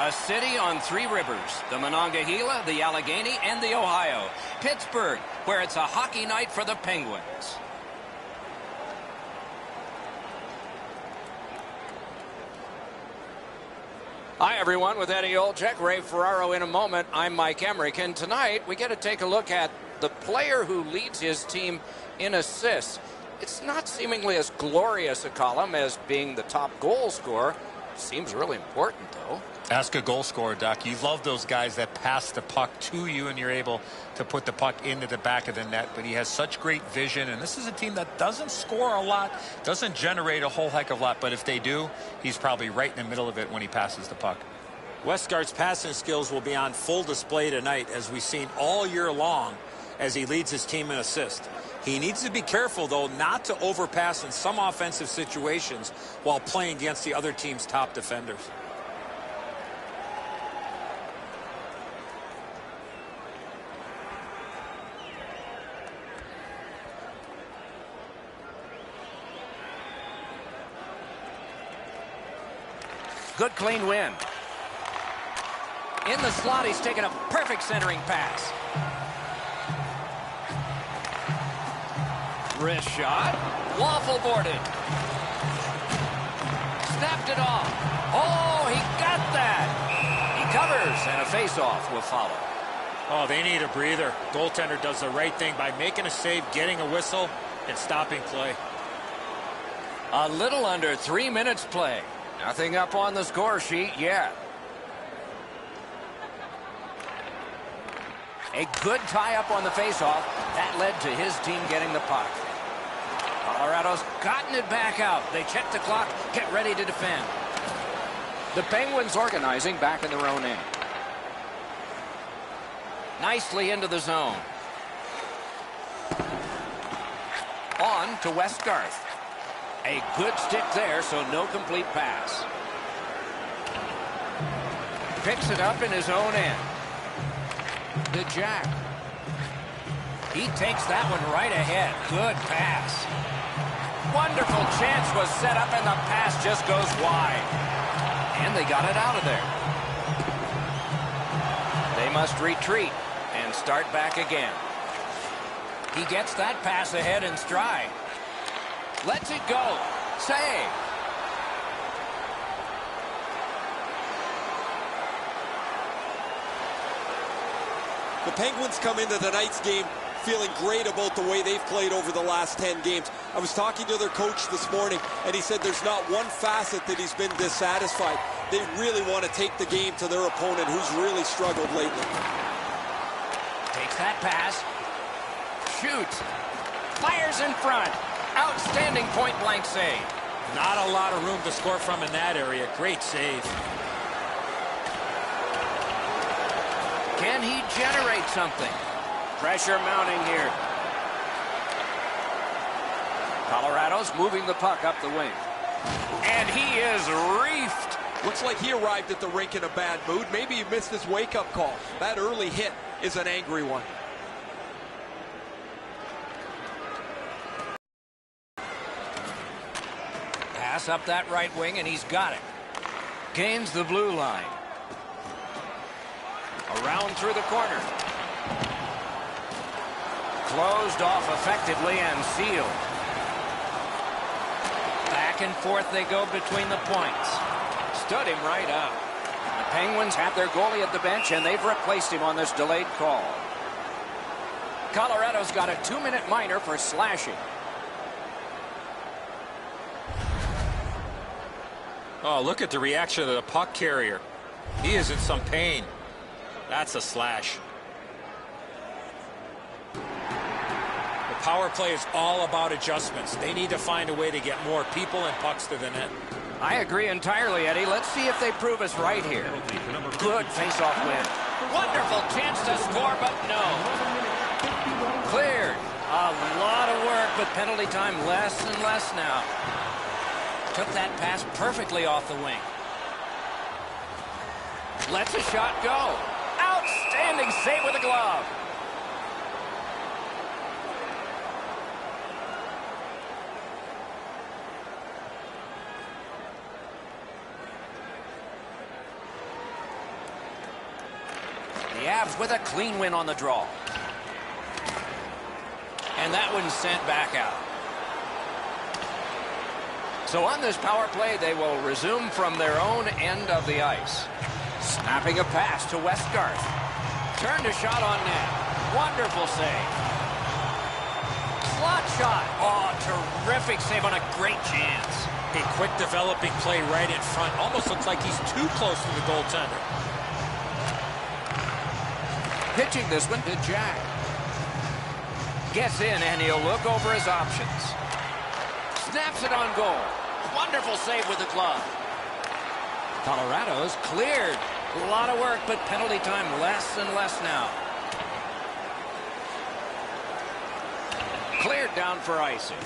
A city on three rivers, the Monongahela, the Allegheny, and the Ohio. Pittsburgh, where it's a hockey night for the Penguins. Hi, everyone. With Eddie Olczyk, Ray Ferraro in a moment. I'm Mike Emmerich, and tonight we get to take a look at the player who leads his team in assists. It's not seemingly as glorious a column as being the top goal scorer. Seems really important, though. Ask a goal scorer, Doc. You love those guys that pass the puck to you and you're able to put the puck into the back of the net. But he has such great vision, and this is a team that doesn't score a lot, doesn't generate a whole heck of a lot. But if they do, he's probably right in the middle of it when he passes the puck. Westgart's passing skills will be on full display tonight, as we've seen all year long, as he leads his team in assists. He needs to be careful, though, not to overpass in some offensive situations while playing against the other team's top defenders. Good clean win. In the slot, he's taken a perfect centering pass. Wrist shot. Waffle boarded. Snapped it off. Oh, he got that. He covers, and a face-off will follow. Oh, they need a breather. Goaltender does the right thing by making a save, getting a whistle, and stopping play. A little under 3 minutes play. Nothing up on the score sheet yet. A good tie-up on the face-off. That led to his team getting the puck. Colorado's gotten it back out. They check the clock, get ready to defend. The Penguins organizing back in their own end. Nicely into the zone. On to Westgarth. A good stick there, so no complete pass. Picks it up in his own end. The Jack. He takes that one right ahead. Good pass. Wonderful chance was set up, and the pass just goes wide. And they got it out of there. They must retreat and start back again. He gets that pass ahead in stride. Lets it go. Save. The Penguins come into tonight's game feeling great about the way they've played over the last 10 games. I was talking to their coach this morning, and he said there's not one facet that he's been dissatisfied. They really want to take the game to their opponent, who's really struggled lately. Takes that pass. Shoots. Fires in front. Outstanding point-blank save. Not a lot of room to score from in that area. Great save. Can he generate something? Pressure mounting here. Colorado's moving the puck up the wing. And he is reefed. Looks like he arrived at the rink in a bad mood. Maybe he missed his wake-up call. That early hit is an angry one. Pass up that right wing, and he's got it. Gains the blue line. Around through the corner. Closed off effectively and sealed. Back and forth they go between the points. Stood him right up. The Penguins have their goalie at the bench, and they've replaced him on this delayed call. Colorado's got a 2-minute minor for slashing. Oh, look at the reaction of the puck carrier. He is in some pain. That's a slash. The power play is all about adjustments. They need to find a way to get more people and pucks to the net. I agree entirely, Eddie. Let's see if they prove us right here. Good face-off win. Wonderful chance to score, but no. Cleared. A lot of work, but penalty time less and less now. Took that pass perfectly off the wing. Lets a shot go. Outstanding save with a glove. Avs with a clean win on the draw. And that one's sent back out. So on this power play, they will resume from their own end of the ice. Snapping a pass to Westgarth. Turned a shot on net. Wonderful save. Slot shot. Oh, terrific save on a great chance. A quick developing play right in front. Almost looks like he's too close to the goaltender. Pitching this one to Jack. Gets in and he'll look over his options. Snaps it on goal. Wonderful save with the glove. Colorado's cleared. A lot of work, but penalty time less and less now. Cleared down for icing.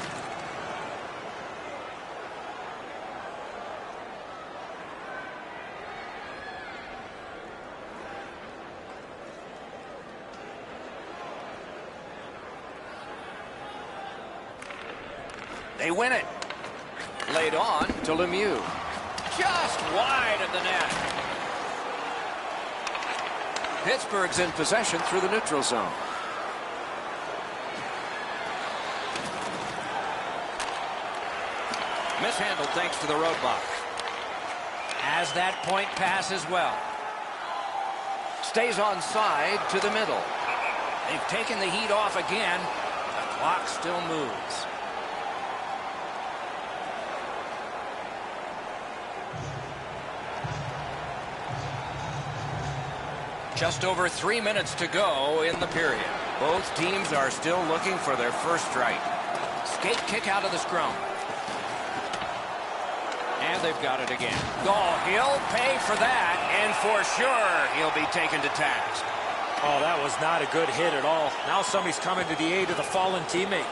They win it. Laid on to Lemieux. Just wide of the net. Pittsburgh's in possession through the neutral zone. Mishandled thanks to the roadblock. As that point pass as well. Stays onside to the middle. They've taken the heat off again. The clock still moves. Just over 3 minutes to go in the period. Both teams are still looking for their first strike. Skate kick out of the scrum. And they've got it again. Oh, he'll pay for that, and for sure he'll be taken to task. Oh, that was not a good hit at all. Now somebody's coming to the aid of the fallen teammate.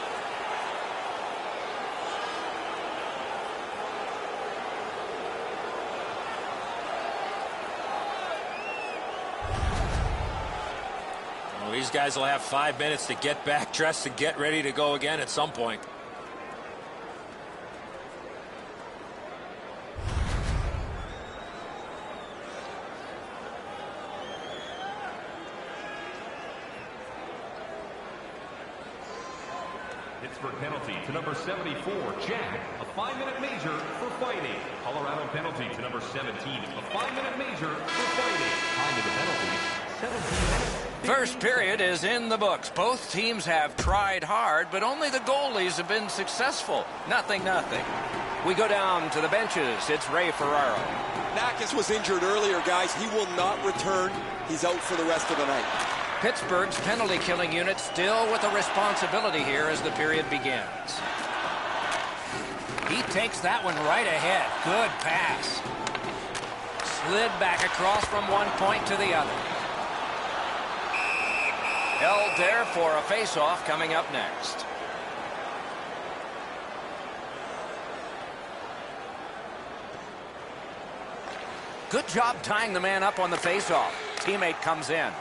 These guys will have 5 minutes to get back dressed and get ready to go again at some point. Pittsburgh penalty to number 74, Jack. A 5-minute major for fighting. Colorado penalty to number 17. A 5-minute major for fighting. Time to the penalty, 17 minutes. First period is in the books. Both teams have tried hard, but only the goalies have been successful. Nothing. We go down to the benches. It's Ray Ferraro. Nakis was injured earlier, guys. He will not return. He's out for the rest of the night. Pittsburgh's penalty killing unit still with a responsibility here as the period begins. He takes that one right ahead. Good pass. Slid back across from one point to the other. Held there for a face-off coming up next. Good job tying the man up on the face-off. Teammate comes in.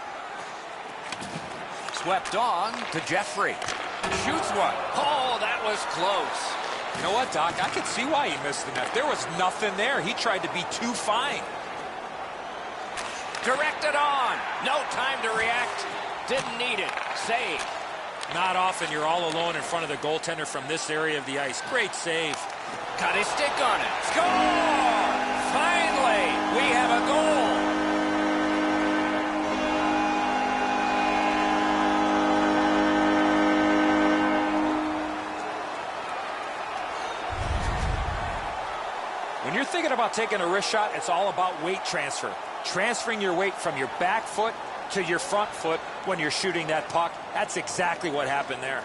Swept on to Jeffrey. Shoots one. Oh, that was close. You know what, Doc? I could see why he missed the net. There was nothing there. He tried to be too fine. Directed on. No time to react. Didn't need it. Save. Not often you're all alone in front of the goaltender from this area of the ice. Great save. Got his stick on it. Score! Finally, we have a goal. When you're thinking about taking a wrist shot, it's all about weight transfer. Transferring your weight from your back foot to your front foot when you're shooting that puck. That's exactly what happened there.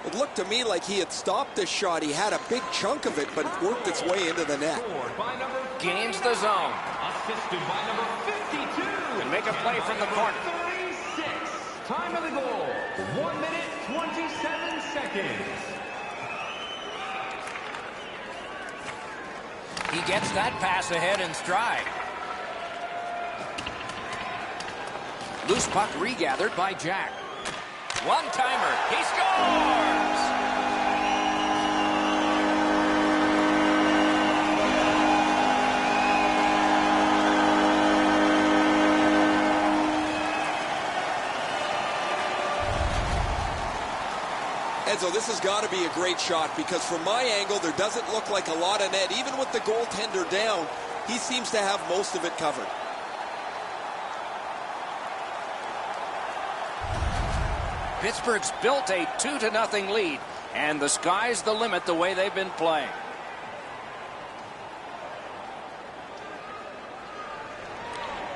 It looked to me like he had stopped this shot. He had a big chunk of it, but it worked its way into the net. Gains the zone. Assisted by number 52. And make a play from the corner. 36. Time of the goal, 1 minute, 27 seconds. He gets that pass ahead in stride. Loose puck regathered by Jack. One-timer. He scores! Enzo, this has got to be a great shot because from my angle, there doesn't look like a lot of net. Even with the goaltender down, he seems to have most of it covered. Pittsburgh's built a 2-0 lead, and the sky's the limit the way they've been playing.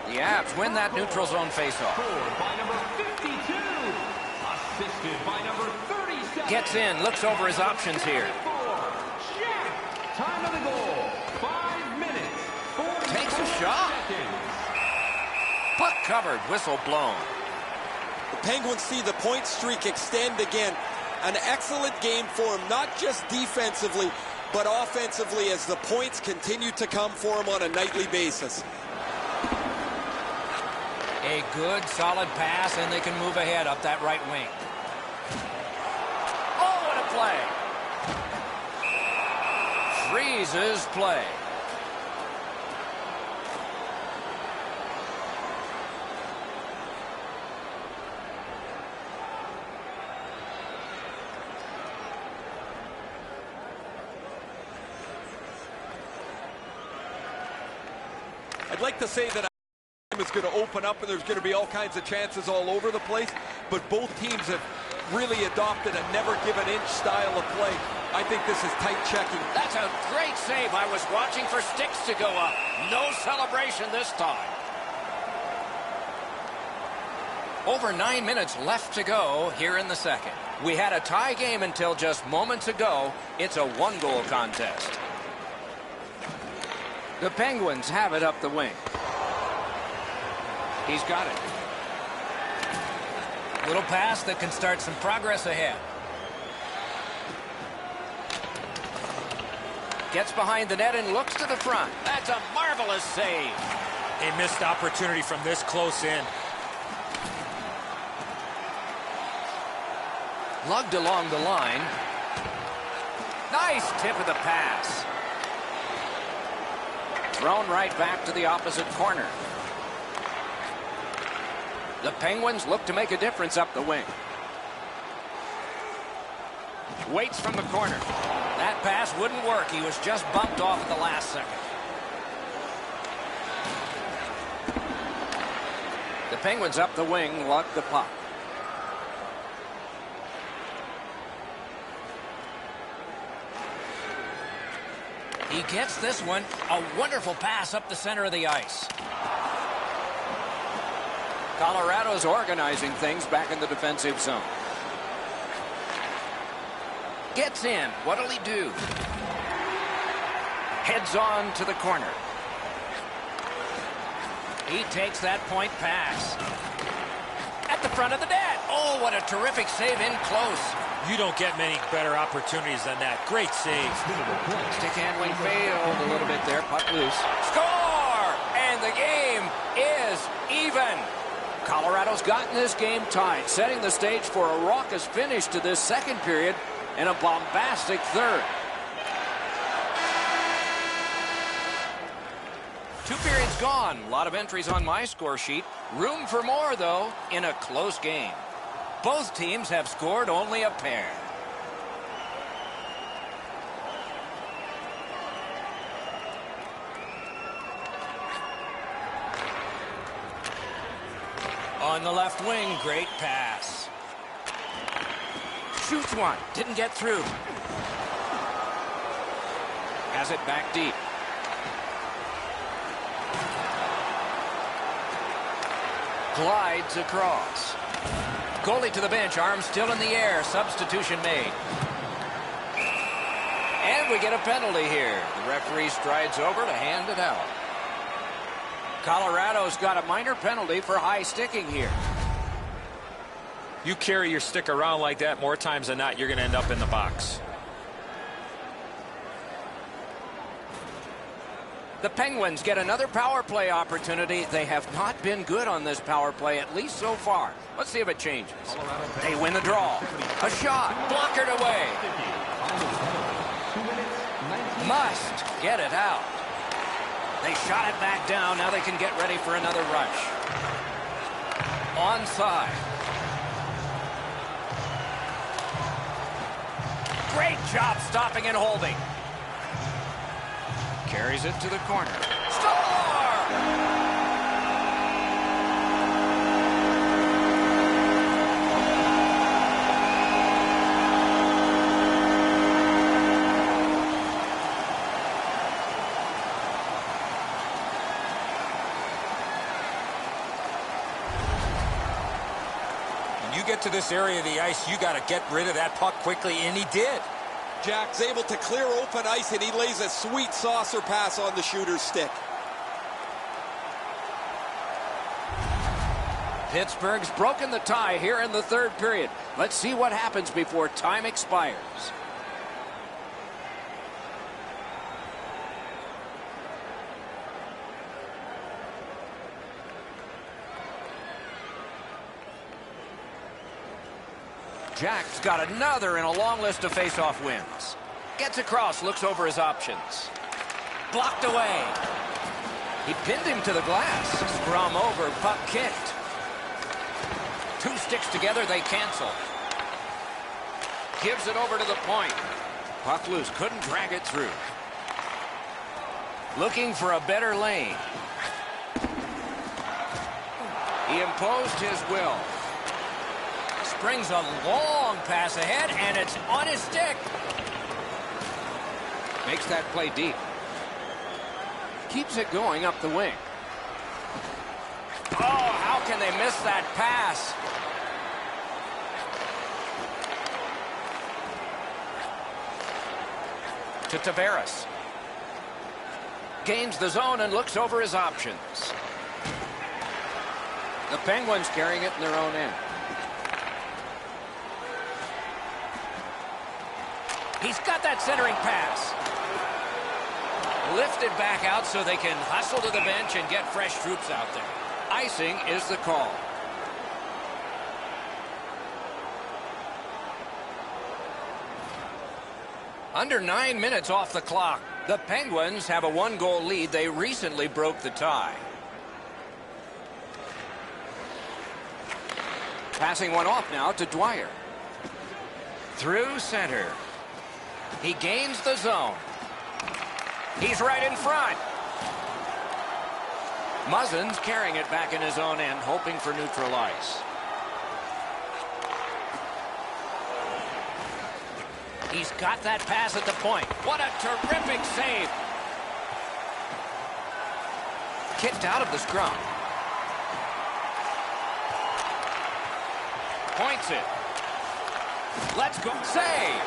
The Avs win that neutral zone faceoff. Scored by number 52. Assisted by number 37. Gets in, looks over his options here. Jack. Time of the goal, 5 minutes, 40 Takes a shot. seconds. Puck covered, whistle blown. The Penguins see the point streak extend again. An excellent game for him, not just defensively, but offensively as the points continue to come for him on a nightly basis. A good, solid pass, and they can move ahead up that right wing. Oh, what a play! Freezes play. I'd like to say that is going to open up and there's going to be all kinds of chances all over the place, but both teams have really adopted a never give an inch style of play. I think this is tight checking. That's a great save. I was watching for sticks to go up. No celebration this time. Over 9 minutes left to go here in the second. We had a tie game until just moments ago. It's a one-goal contest. The Penguins have it up the wing. He's got it. Little pass that can start some progress ahead. Gets behind the net and looks to the front. That's a marvelous save. A missed opportunity from this close in. Lugged along the line. Nice tip of the pass. Thrown right back to the opposite corner. The Penguins look to make a difference up the wing. Waits from the corner. That pass wouldn't work. He was just bumped off at the last second. The Penguins up the wing lug the puck. He gets this one. A wonderful pass up the center of the ice. Colorado's organizing things back in the defensive zone. Gets in. What'll he do? Heads on to the corner. He takes that point pass. At the front of the net. Oh, what a terrific save in close. You don't get many better opportunities than that. Great save. Stick handling failed a little bit there. Puck loose. Score! And the game is even. Colorado's gotten this game tied, setting the stage for a raucous finish to this second period and a bombastic third. 2 periods gone. A lot of entries on my score sheet. Room for more, though, in a close game. Both teams have scored only a pair. On the left wing, great pass. Shoots one, didn't get through. Has it back deep. Glides across. Goalie to the bench, arms still in the air. Substitution made. And we get a penalty here. The referee strides over to hand it out. Colorado's got a minor penalty for high sticking here. You carry your stick around like that more times than not, you're going to end up in the box. The Penguins get another power play opportunity. They have not been good on this power play, at least so far. Let's see if it changes. They win the draw. A shot. Blockered away. Must get it out. They shot it back down. Now they can get ready for another rush. Onside. Great job stopping and holding. Carries it to the corner. Score! You get to this area of the ice, you got to get rid of that puck quickly, and he did. Jack's able to clear open ice, and he lays a sweet saucer pass on the shooter's stick. Pittsburgh's broken the tie here in the third period. Let's see what happens before time expires. Jack's got another in a long list of face-off wins. Gets across, looks over his options. Blocked away. He pinned him to the glass. Scrum over, puck kicked. Two sticks together, they cancel. Gives it over to the point. Puck loose, couldn't drag it through. Looking for a better lane. He imposed his will. Springs a long pass ahead, and it's on his stick. Makes that play deep. Keeps it going up the wing. Oh, how can they miss that pass? To Tavares. Gains the zone and looks over his options. The Penguins carrying it in their own end. He's got that centering pass. Lifted back out so they can hustle to the bench and get fresh troops out there. Icing is the call. Under 9 minutes off the clock. The Penguins have a one-goal lead. They recently broke the tie. Passing one off now to Dwyer. Through center. He gains the zone. He's right in front. Muzzin's carrying it back in his own end, hoping for neutral ice. He's got that pass at the point. What a terrific save. Kicked out of the scrum. Points it. Let's go. Save.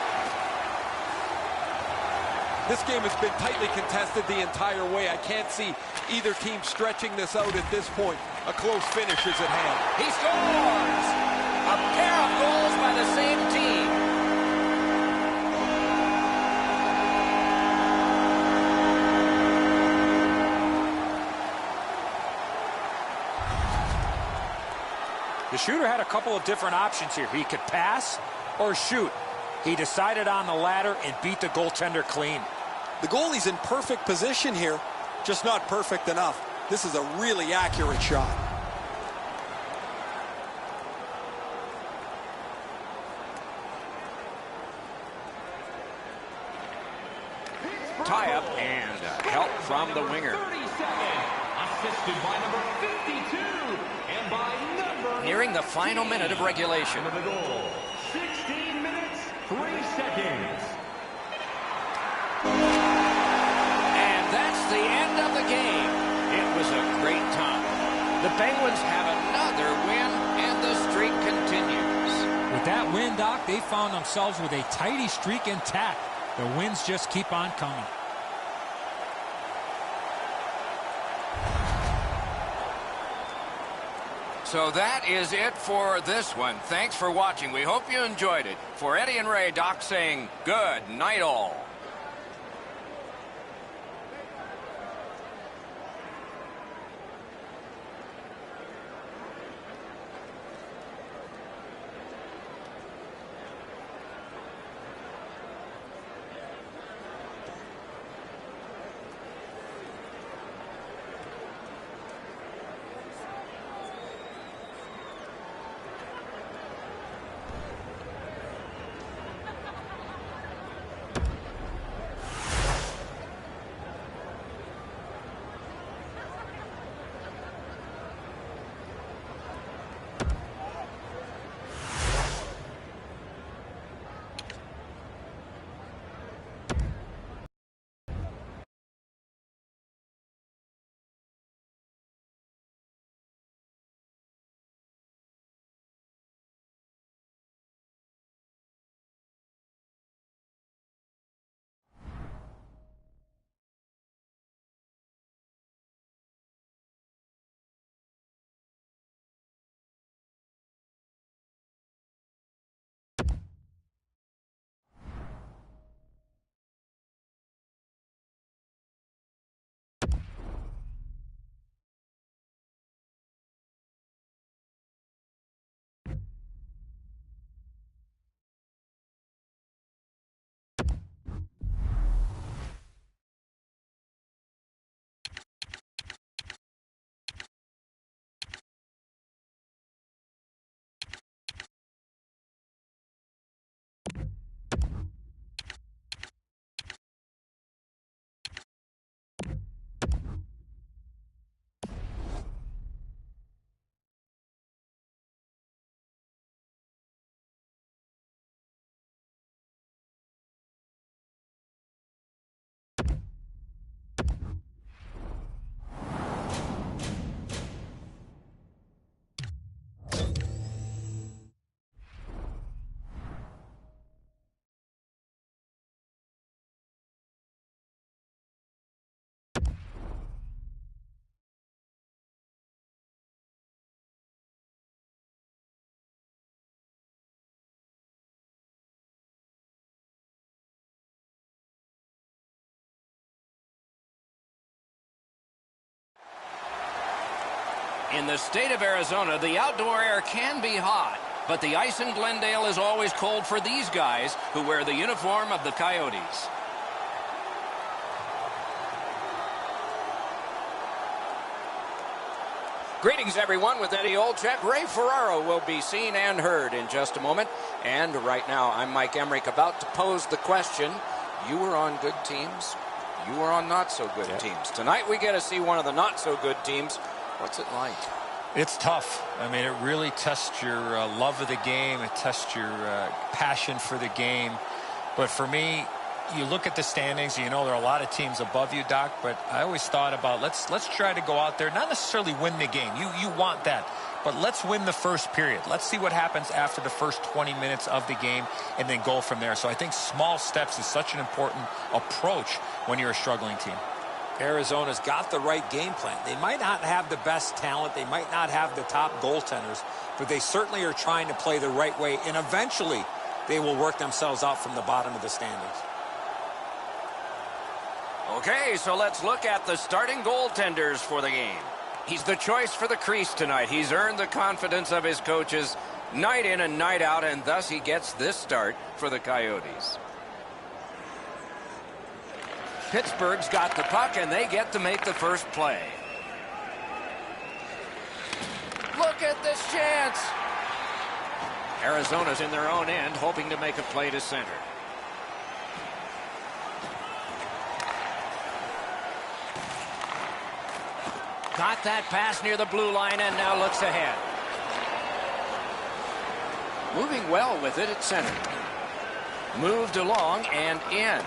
This game has been tightly contested the entire way. I can't see either team stretching this out at this point. A close finish is at hand. He scores! A pair of goals by the same team. The shooter had a couple of different options here. He could pass or shoot. He decided on the latter and beat the goaltender clean. The goalie's in perfect position here, just not perfect enough. This is a really accurate shot. Tie up and help from the winger. 32nd, assisted by number 52, and by number Nearing the final minute of regulation. of the goal. 16 minutes, 3 seconds. And that's the end of the game. It was a great time. The Penguins have another win, and the streak continues. With that win, Doc, they found themselves with a tidy streak intact. The wins just keep on coming. So that is it for this one. Thanks for watching. We hope you enjoyed it. For Eddie and Ray, Doc saying good night all. In the state of Arizona, the outdoor air can be hot, but the ice in Glendale is always cold for these guys who wear the uniform of the Coyotes. Greetings, everyone, with Eddie Olczyk. Ray Ferraro will be seen and heard in just a moment. And right now, I'm Mike Emmerich, about to pose the question. You were on good teams. You were on not-so-good teams. Tonight, we get to see one of the not-so-good teams. What's it like? It's tough. I mean, it really tests your love of the game. It tests your passion for the game. But for me, you look at the standings, you know there are a lot of teams above you, Doc, but I always thought about let's try to go out there, not necessarily win the game. You want that. But let's win the first period. Let's see what happens after the first 20 minutes of the game and then go from there. So I think small steps is such an important approach when you're a struggling team. Arizona's got the right game plan. They might not have the best talent. They might not have the top goaltenders, but they certainly are trying to play the right way, and eventually they will work themselves out from the bottom of the standings. Okay, so let's look at the starting goaltenders for the game. He's the choice for the crease tonight. He's earned the confidence of his coaches night in and night out, and thus he gets this start for the Coyotes. Pittsburgh's got the puck, and they get to make the first play. Look at this chance. Arizona's in their own end, hoping to make a play to center. Got that pass near the blue line and now looks ahead. Moving well with it at center. Moved along and in.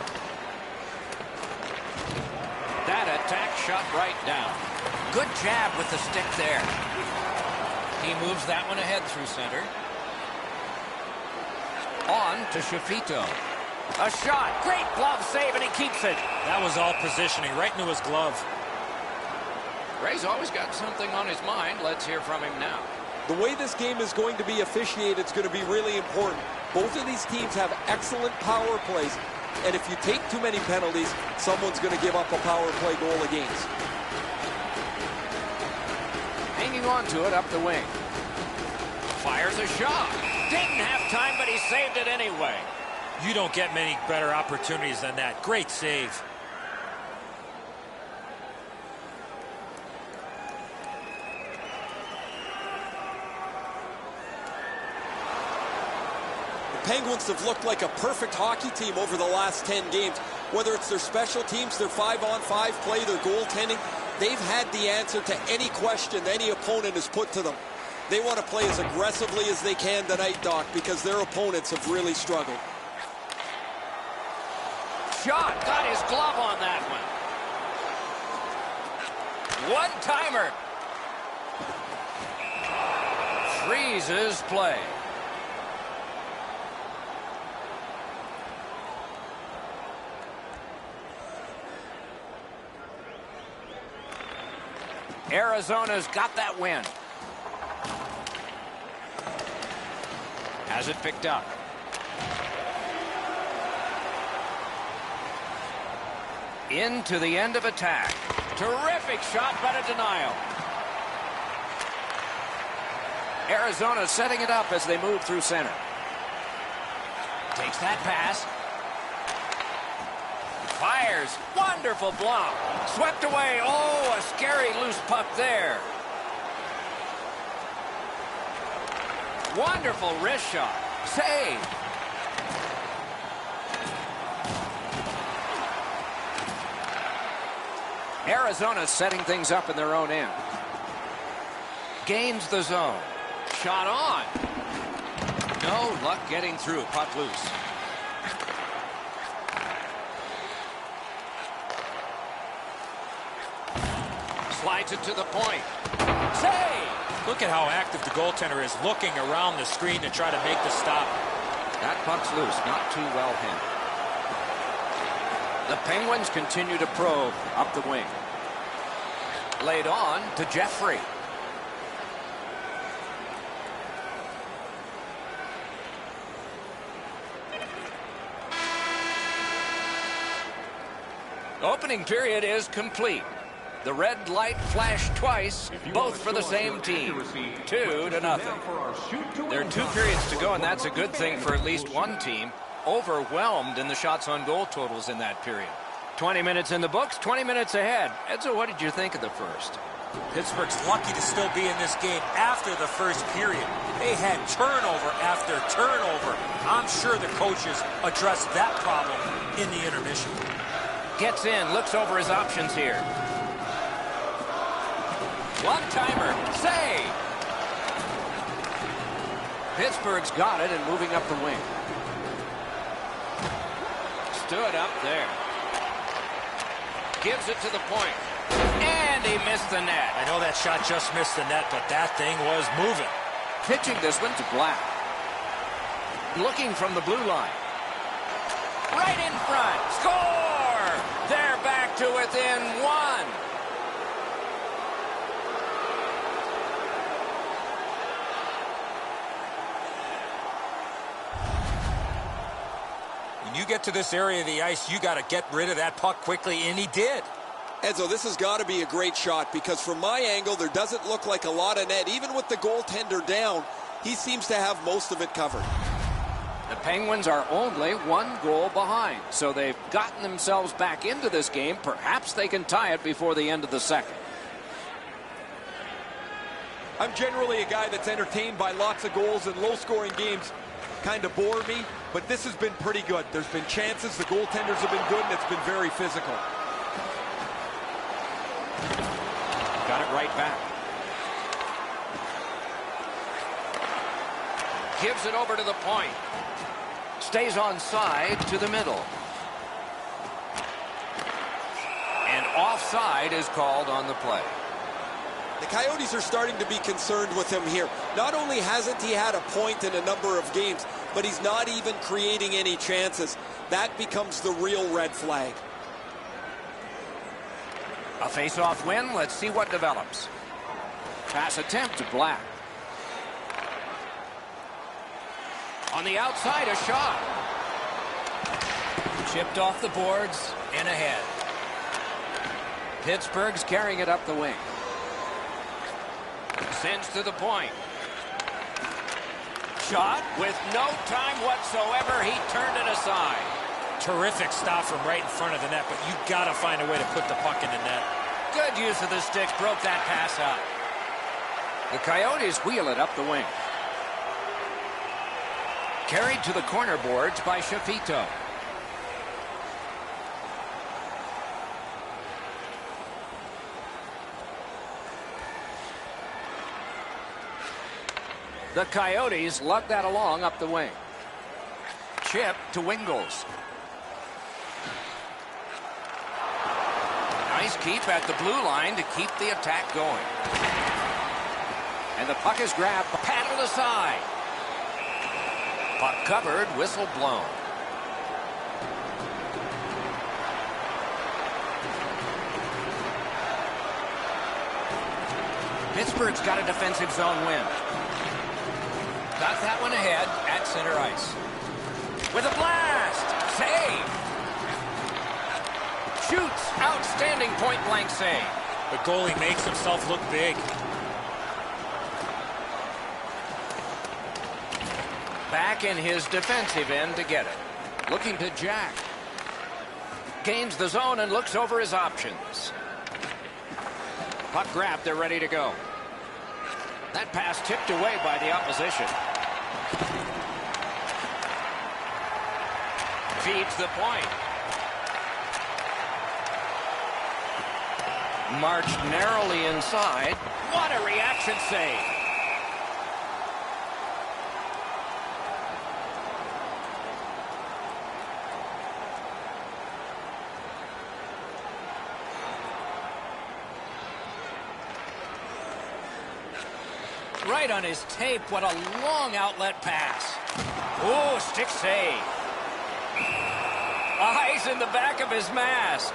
That attack shot right down. Good jab with the stick there. He moves that one ahead through center. On to Shafito. A shot. Great glove save, and he keeps it. That was all positioning right into his glove. Ray's always got something on his mind. Let's hear from him now. The way this game is going to be officiated is going to be really important. Both of these teams have excellent power plays, and if you take too many penalties, someone's going to give up a power play goal against. Hanging on to it up the wing. Fires a shot. Didn't have time, but he saved it anyway. You don't get many better opportunities than that. Great save. Penguins have looked like a perfect hockey team over the last 10 games. Whether it's their special teams, their 5-on-5 play, their goaltending, they've had the answer to any question any opponent has put to them. They want to play as aggressively as they can tonight, Doc, because their opponents have really struggled. Shot. Got his glove on that one. One-timer. Freezes play. Arizona's got that win. Has it picked up. Into the end of attack. Terrific shot, but a denial. Arizona setting it up as they move through center. Takes that pass. Fires. Wonderful block. Swept away. Oh, a scary loose puck there. Wonderful wrist shot. Save. Arizona setting things up in their own end. Gains the zone. Shot on. No luck getting through. Puck loose. Slides it to the point. Save! Look at how active the goaltender is, looking around the screen to try to make the stop. That puck's loose, not too well handled. The Penguins continue to probe up the wing. Laid on to Jeffrey. Opening period is complete. The red light flashed twice, both for the same team. 2-0. There are 2 periods to go, and that's a good thing for at least one team. Overwhelmed in the shots on goal totals in that period. 20 minutes in the books, 20 minutes ahead. Edzo, what did you think of the first? Pittsburgh's lucky to still be in this game after the first period. They had turnover after turnover. I'm sure the coaches addressed that problem in the intermission. Gets in, looks over his options here. One-timer, save! Pittsburgh's got it and moving up the wing. Stood up there. Gives it to the point. And he missed the net. I know that shot just missed the net, but that thing was moving. Pitching this one to Black. Looking from the blue line. Right in front. Score! They're back to within 1. When you get to this area of the ice, you got to get rid of that puck quickly, and he did. Edzo, this has got to be a great shot because from my angle, there doesn't look like a lot of net. Even with the goaltender down, he seems to have most of it covered. The Penguins are only 1 goal behind, so they've gotten themselves back into this game. Perhaps they can tie it before the end of the second. I'm generally a guy that's entertained by lots of goals, and low-scoring games kind of bore me, but this has been pretty good. There's been chances, the goaltenders have been good, and it's been very physical. Got it right back. Gives it over to the point. Stays on side to the middle. And offside is called on the play. The Coyotes are starting to be concerned with him here. Not only hasn't he had a point in a number of games, but he's not even creating any chances. That becomes the real red flag. A face-off win. Let's see what develops. Pass attempt to Black. On the outside, a shot. Chipped off the boards and ahead. Pittsburgh's carrying it up the wing. Sends to the point. Shot with no time whatsoever. He turned it aside. Terrific stop from right in front of the net, but you got to find a way to put the puck in the net. Good use of the stick. Broke that pass up. The Coyotes wheel it up the wing. Carried to the corner boards by Shafito. The Coyotes lug that along up the wing. Chip to Wingles. Nice keep at the blue line to keep the attack going. And the puck is grabbed, paddled aside. Puck covered, whistle blown. Pittsburgh's got a defensive zone win. Got that one ahead at center ice. With a blast! Save! Shoots! Outstanding point-blank save. The goalie makes himself look big. Back in his defensive end to get it. Looking to Jack. Gains the zone and looks over his options. Puck grabbed, they're ready to go. That pass tipped away by the opposition. Feeds the point. Marched narrowly inside. What a reaction save. Right on his tape. What a long outlet pass. Oh, stick save. Eyes in the back of his mask.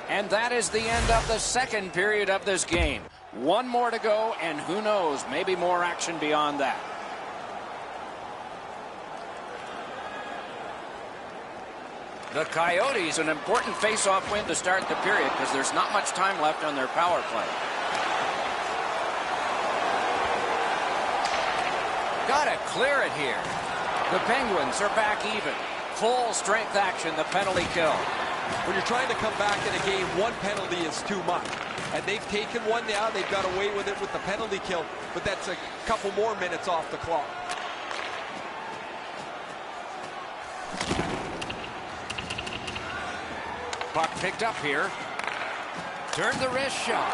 And that is the end of the second period of this game. One more to go, and who knows, maybe more action beyond that. The Coyotes, an important face-off win to start the period because there's not much time left on their power play. Gotta clear it here. The Penguins are back even. Full strength action, the penalty kill. When you're trying to come back in a game, one penalty is too much. And they've taken one now. They've got away with it with the penalty kill. But that's a couple more minutes off the clock. Puck picked up here. Turned the wrist shot.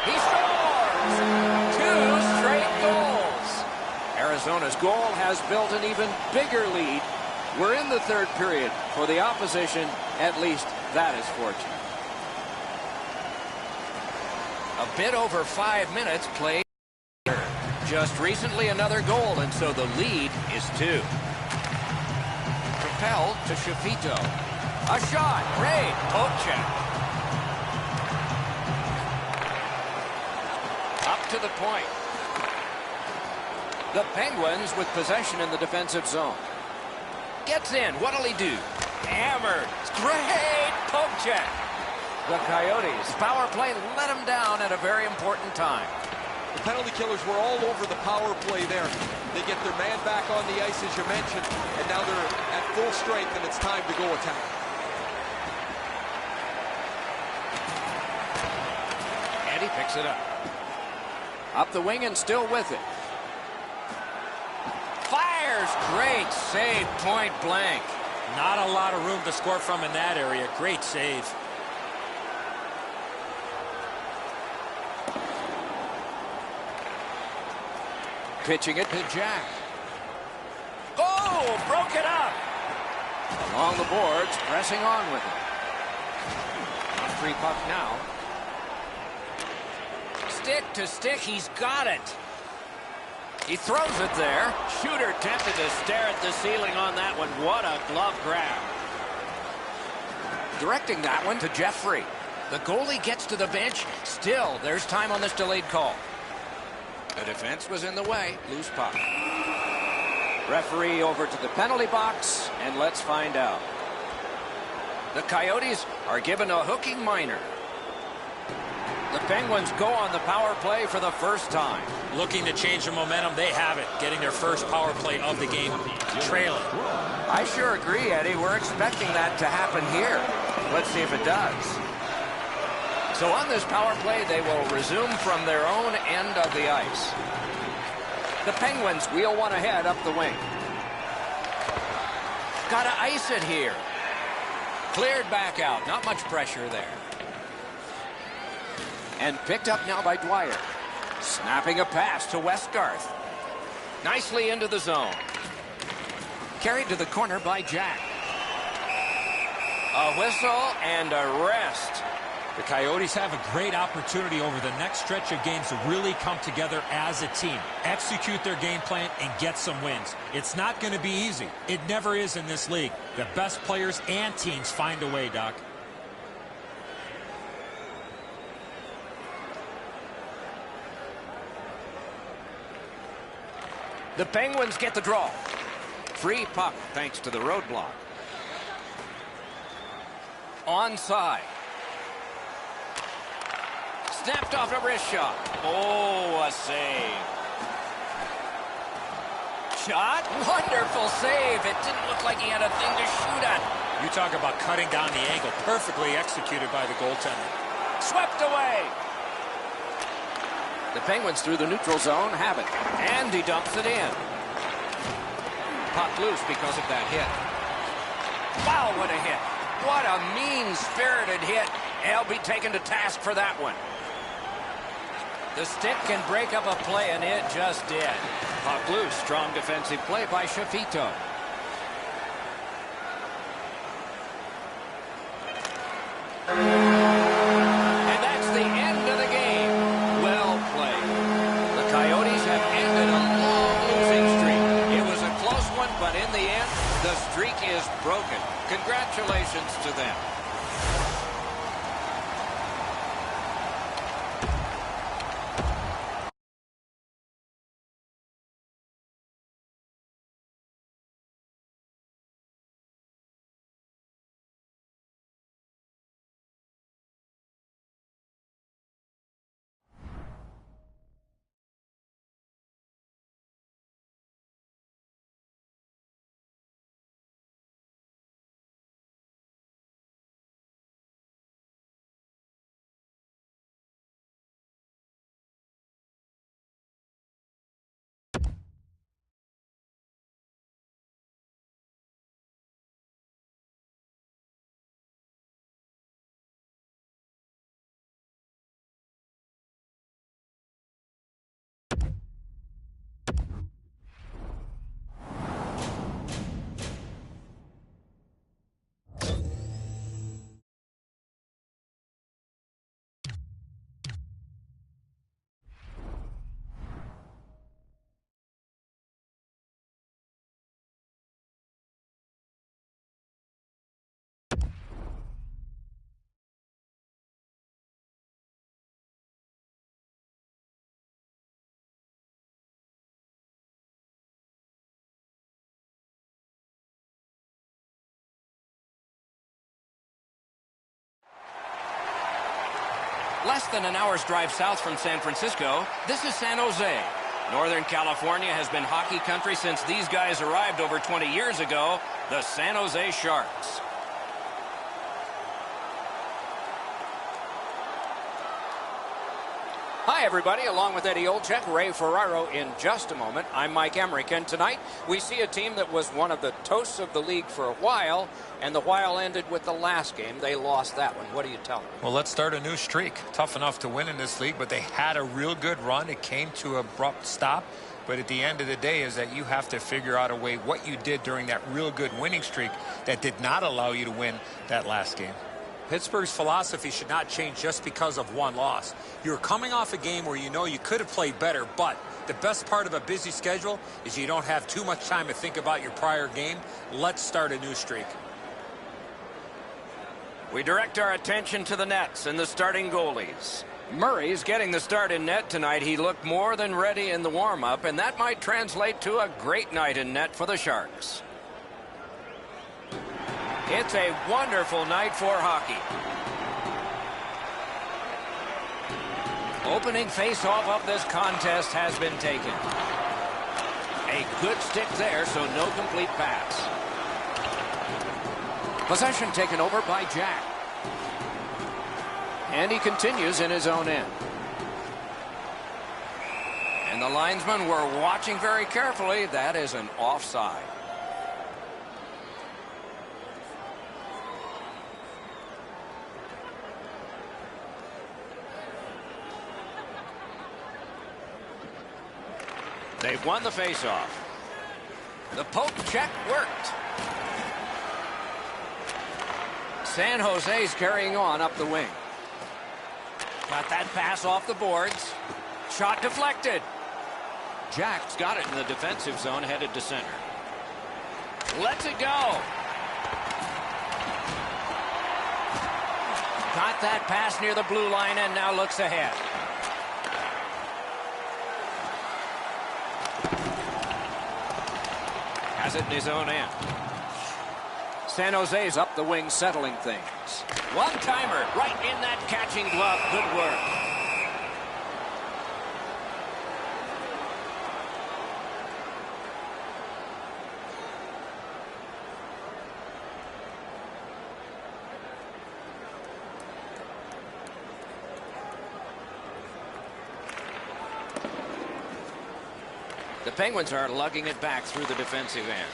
He scores! 2 straight goals. Arizona's goal has built an even bigger lead. We're in the third period. For the opposition, at least that is fortunate. A bit over 5 minutes played. Just recently another goal, and so the lead is 2. Propelled to Shafito. A shot. Great. Poke check. Up to the point. The Penguins with possession in the defensive zone. Gets in. What'll he do? Hammered. Great poke check. The Coyotes power play let them down at a very important time. The penalty killers were all over the power play there. They get their man back on the ice, as you mentioned, and now they're at full strength, and it's time to go attack. And he picks it up. Up the wing and still with it. Fires. Great save, point blank. Not a lot of room to score from in that area. Great save. Pitching it to Jack. Oh, broke it up. Along the boards, pressing on with it. A free puck now. Stick to stick, he's got it. He throws it there. Shooter tempted to stare at the ceiling on that one. What a glove grab. Directing that one to Jeffrey. The goalie gets to the bench. Still, there's time on this delayed call. The defense was in the way. Loose puck. Referee over to the penalty box, and let's find out. The Coyotes are given a hooking minor. The Penguins go on the power play for the first time. Looking to change the momentum. They have it. Getting their first power play of the game. Trailing. I sure agree, Eddie. We're expecting that to happen here. Let's see if it does. So on this power play, they will resume from their own end of the ice. The Penguins wheel one ahead up the wing. Got to ice it here. Cleared back out. Not much pressure there. And picked up now by Dwyer. Snapping a pass to Westgarth. Nicely into the zone. Carried to the corner by Jack. A whistle and a rest. The Coyotes have a great opportunity over the next stretch of games to really come together as a team, execute their game plan, and get some wins. It's not going to be easy. It never is in this league. The best players and teams find a way, Doc. The Penguins get the draw. Free puck thanks to the roadblock. Onside. Snapped off a wrist shot. Oh, a save. Shot. Wonderful save. It didn't look like he had a thing to shoot at. You talk about cutting down the angle. Perfectly executed by the goaltender. Swept away. The Penguins through the neutral zone have it. And he dumps it in. Puck loose because of that hit. Wow, what a hit. What a mean-spirited hit. He'll be taken to task for that one. The stick can break up a play, and it just did. Puck loose. Strong defensive play by Shafito. And that's the end of the game. Well played. The Coyotes have ended a long losing streak. It was a close one, but in the end, the streak is broken. Congratulations to them. Less than an hour's drive south from San Francisco, this is San Jose. Northern California has been hockey country since these guys arrived over 20 years ago, the San Jose Sharks. Hi, everybody. Along with Eddie Olczyk, Ray Ferraro in just a moment. I'm Mike Emmerich, and tonight we see a team that was one of the toasts of the league for a while, and the while ended with the last game. They lost that one. What do you tell me? Well, let's start a new streak. Tough enough to win in this league, but they had a real good run. It came to an abrupt stop. But at the end of the day is that you have to figure out a way what you did during that real good winning streak that did not allow you to win that last game. Pittsburgh's philosophy should not change just because of one loss. You're coming off a game where you know you could have played better, but the best part of a busy schedule is you don't have too much time to think about your prior game. Let's start a new streak. We direct our attention to the nets and the starting goalies. Murray's getting the start in net tonight. He looked more than ready in the warm-up, and that might translate to a great night in net for the Sharks. It's a wonderful night for hockey. Opening face-off of this contest has been taken. A good stick there, so no complete pass. Possession taken over by Jack. And he continues in his own end. And the linesmen were watching very carefully. That is an offside. They've won the faceoff. The poke check worked. San Jose's carrying on up the wing. Got that pass off the boards. Shot deflected. Jack's got it in the defensive zone, headed to center. Lets it go. Got that pass near the blue line and now looks ahead. Has it in his own end. San Jose's up the wing, settling things. One-timer right in that catching glove. Good work. The Penguins are lugging it back through the defensive end.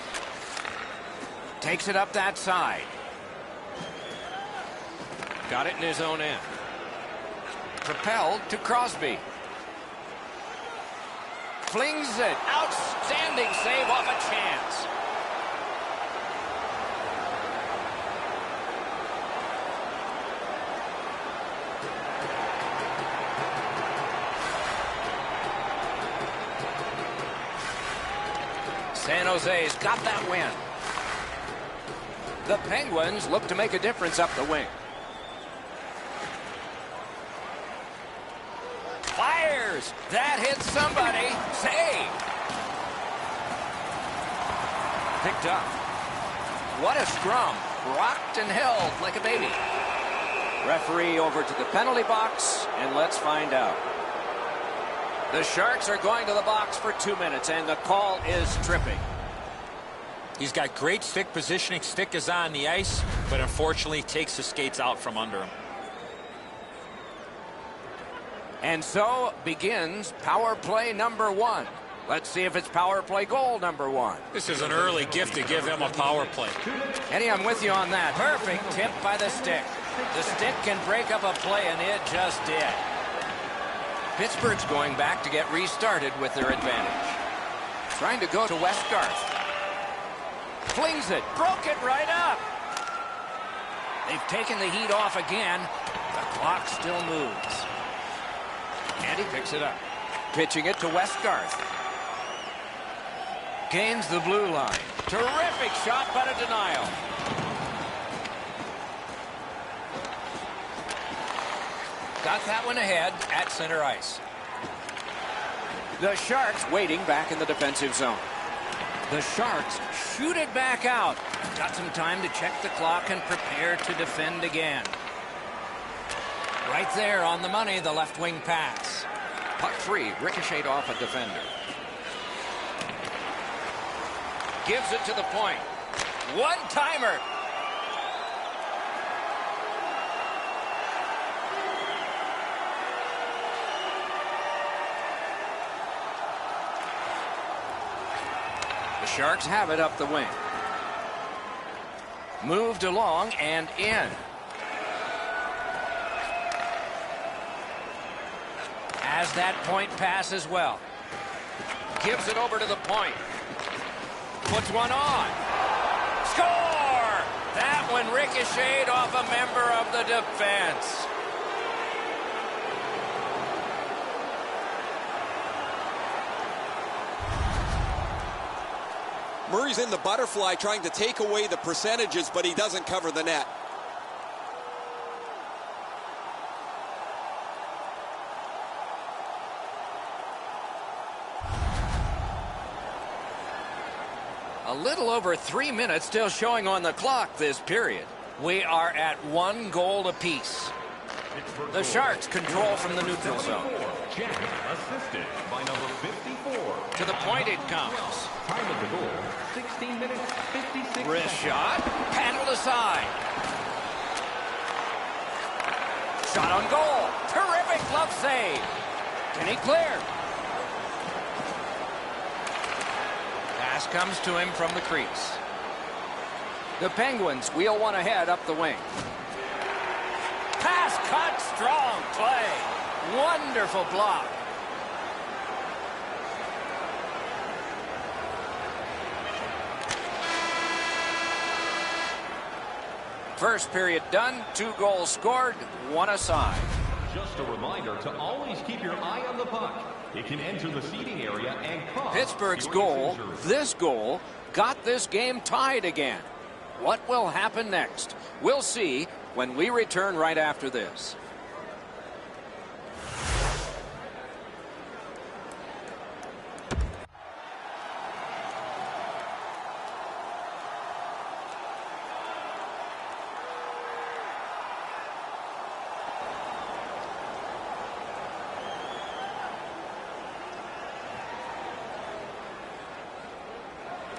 Takes it up that side. Got it in his own end. Propelled to Crosby. Flings it. Outstanding save off a chance. San Jose's got that win. The Penguins look to make a difference up the wing. Fires. That hits somebody. Save. Picked up. What a scrum. Rocked and held like a baby. Referee over to the penalty box, and let's find out. The Sharks are going to the box for 2 minutes, and the call is tripping. He's got great stick positioning. Stick is on the ice, but unfortunately takes the skates out from under him. And so begins power play number 1. Let's see if it's power play goal number 1. This is an early gift to give him a power play. Eddie, I'm with you on that. Perfect tip by the stick. The stick can break up a play, and it just did. Pittsburgh's going back to get restarted with their advantage. Trying to go to Westgarth. Flings it. Broke it right up. They've taken the heat off again. The clock still moves. And he picks it up. Pitching it to Westgarth. Gains the blue line. Terrific shot, but a denial. Got that one ahead at center ice. The Sharks waiting back in the defensive zone. The Sharks shoot it back out. Got some time to check the clock and prepare to defend again. Right there on the money, the left wing pass. Puck free, ricocheted off a defender. Gives it to the point. One-timer. The Sharks have it up the wing. Moved along and in. Has that point pass as well. Gives it over to the point. Puts one on. Score! That one ricocheted off a member of the defense. Murray's in the butterfly trying to take away the percentages, but he doesn't cover the net. A little over 3 minutes still showing on the clock this period. We are at 1 goal apiece. The Sharks control from the neutral zone. Jack, assisted by number 54. To the point it comes. Time of the goal, 16 minutes, 56 Wrist seconds. shot. Paddled aside. Shot on goal. Terrific glove save. Can he clear? Pass comes to him from the crease. The Penguins wheel one ahead up the wing. Pass cut, strong play. Wonderful block. First period done, 2 goals scored, 1 aside. Just a reminder to always keep your eye on the puck. It can enter the seating area and cross. Pittsburgh's your goal, injury. this goal, got this game tied again. What will happen next? We'll see when we return right after this.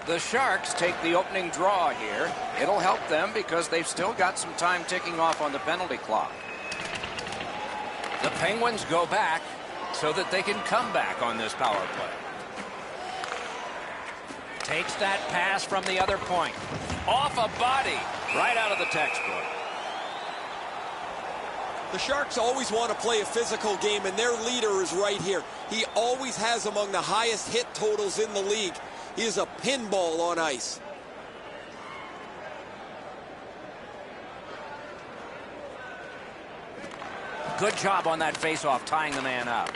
The Sharks take the opening draw here. It'll help them because they've still got some time ticking off on the penalty clock. The Penguins go back so that they can come back on this power play. Takes that pass from the other point. Off a body. Right out of the textbook. The Sharks always want to play a physical game, and their leader is right here. He always has among the highest hit totals in the league. He is a pinball on ice. Good job on that faceoff, tying the man up.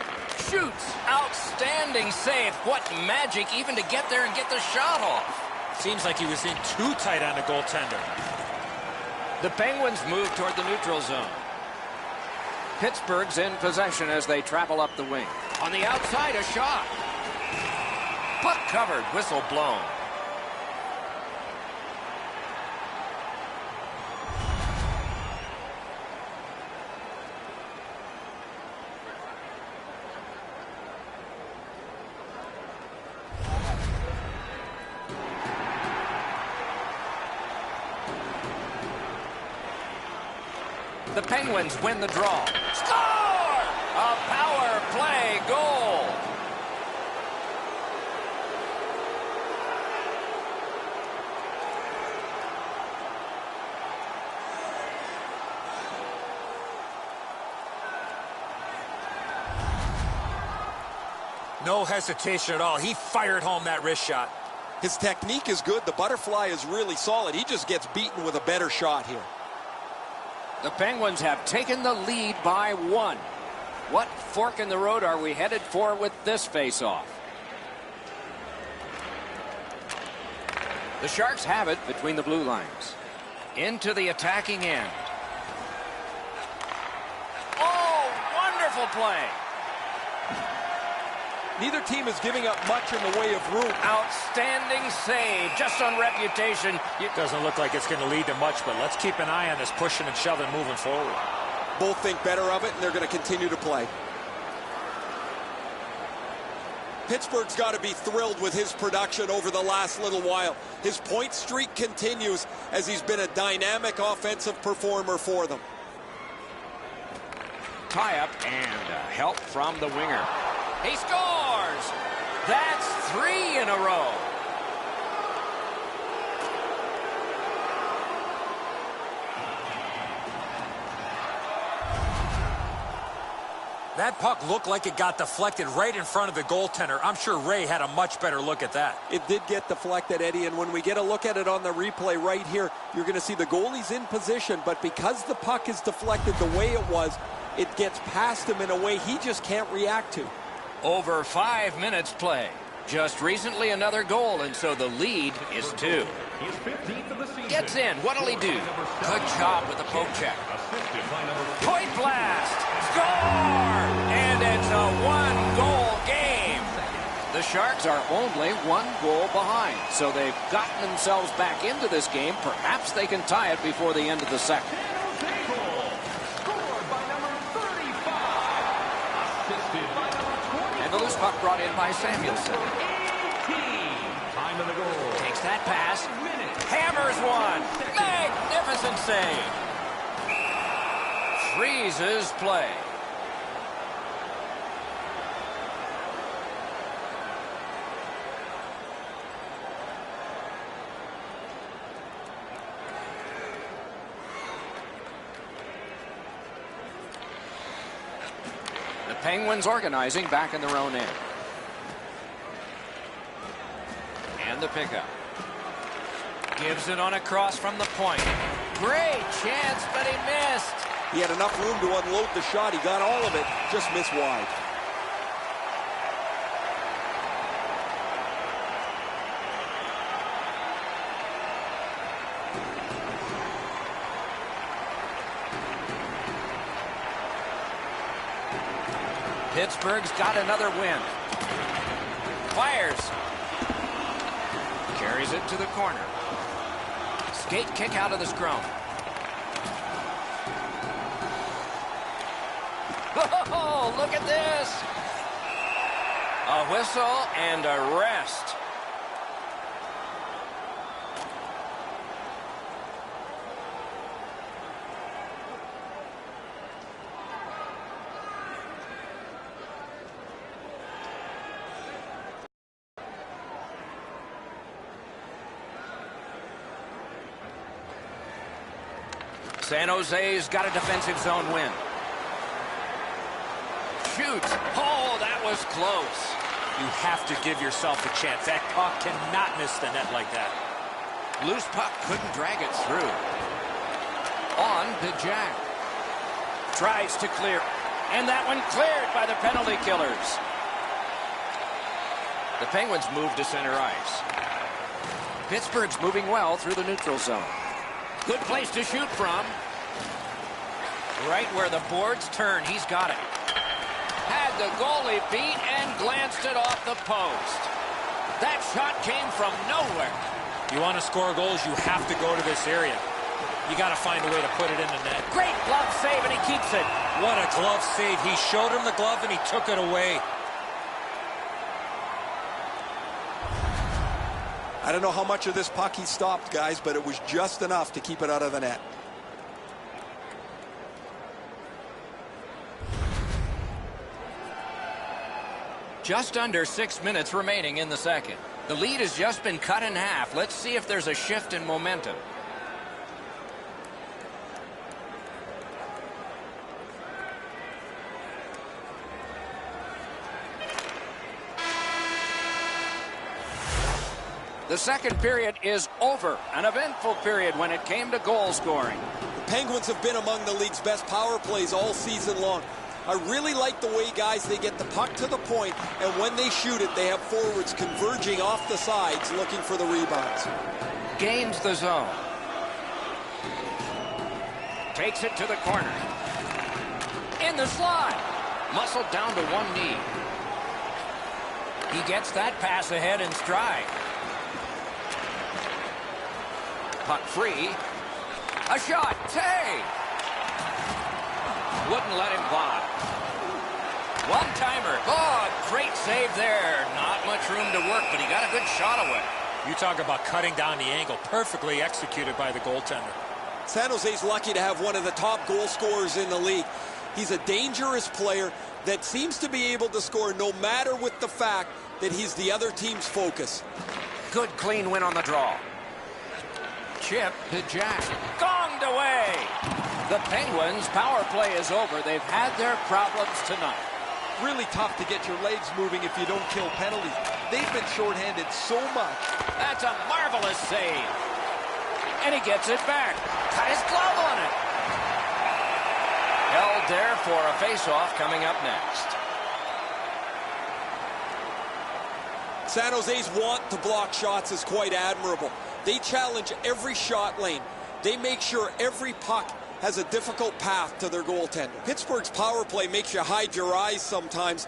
Shoots. Outstanding save. What magic even to get there and get the shot off. Seems like he was in too tight on the goaltender. The Penguins move toward the neutral zone. Pittsburgh's in possession as they travel up the wing. On the outside, a shot. Puck covered, whistle blown. The Penguins win the draw. Score! A power play goal. No hesitation at all. He fired home that wrist shot. His technique is good. The butterfly is really solid. He just gets beaten with a better shot here. The Penguins have taken the lead by 1. What fork in the road are we headed for with this face-off? The Sharks have it between the blue lines. Into the attacking end. Oh, wonderful play. Neither team is giving up much in the way of room. Outstanding save, just on reputation. It doesn't look like it's going to lead to much, but let's keep an eye on this pushing and shoving moving forward. both think better of it, and they're going to continue to play. Pittsburgh's got to be thrilled with his production over the last little while. His point streak continues as he's been a dynamic offensive performer for them. Tie-up and help from the winger. He scores! That's 3 in a row. That puck looked like it got deflected right in front of the goaltender. I'm sure Ray had a much better look at that. It did get deflected, Eddie, and when we get a look at it on the replay right here, you're going to see the goalie's in position, but because the puck is deflected the way it was, it gets past him in a way he just can't react to. Over 5 minutes play. Just recently another goal, and so the lead is 2. He's 15th of the season. Gets in. What'll he do? Good job with the poke check. Assisted by number 3. Point blast! Score! And it's a 1-goal game. The Sharks are only 1 goal behind, so they've gotten themselves back into this game. Perhaps they can tie it before the end of the second. Scored by number 35. Assisted by number 20. And the loose puck brought in by Samuelson. 18. Time of the goal. Takes that pass. Hammers one. Magnificent save. Freezes play. The Penguins organizing back in their own end. And the pickup. Gives it on a cross from the point. Great chance, but he missed. He had enough room to unload the shot. He got all of it, just missed wide. Pittsburgh's got another win. Fires. Carries it to the corner. Skate kick out of the scrum. Oh, look at this. A whistle and a rest. San Jose's got a defensive zone win. Shoots. Oh, that was close. You have to give yourself a chance. That puck cannot miss the net like that. Loose puck couldn't drag it through. On to Jack. Tries to clear. And that one cleared by the penalty killers. The Penguins move to center ice. Pittsburgh's moving well through the neutral zone. Good place to shoot from. Right where the boards turn, he's got it. Had the goalie beat and glanced it off the post. That shot came from nowhere. You want to score goals, you have to go to this area. You got to find a way to put it in the net. Great glove save, and he keeps it. What a glove save. He showed him the glove, and he took it away. I don't know how much of this puck he stopped, guys, but it was just enough to keep it out of the net. Just under 6 minutes remaining in the second. The lead has just been cut in half. Let's see if there's a shift in momentum. The second period is over. An eventful period when it came to goal scoring. The Penguins have been among the league's best power plays all season long. I really like the way, guys, they get the puck to the point, and when they shoot it, they have forwards converging off the sides looking for the rebounds. Gains the zone. Takes it to the corner. In the slot. Muscled down to one knee. He gets that pass ahead in stride. Puck free. A shot. Tay. Wouldn't let him by. One-timer. Oh, great save there. Not much room to work, but he got a good shot away. You talk about cutting down the angle. Perfectly executed by the goaltender. San Jose's lucky to have one of the top goal scorers in the league. He's a dangerous player that seems to be able to score no matter with the fact that he's the other team's focus. Good clean win on the draw. Chip to Jack. Gonged away. The Penguins' power play is over. They've had their problems tonight. Really tough to get your legs moving if you don't kill penalties. They've been shorthanded so much. That's a marvelous save. And he gets it back. Got his glove on it. Held there for a face-off coming up next. San Jose's want to block shots is quite admirable. They challenge every shot lane. They make sure every puck has a difficult path to their goaltender. Pittsburgh's power play makes you hide your eyes sometimes.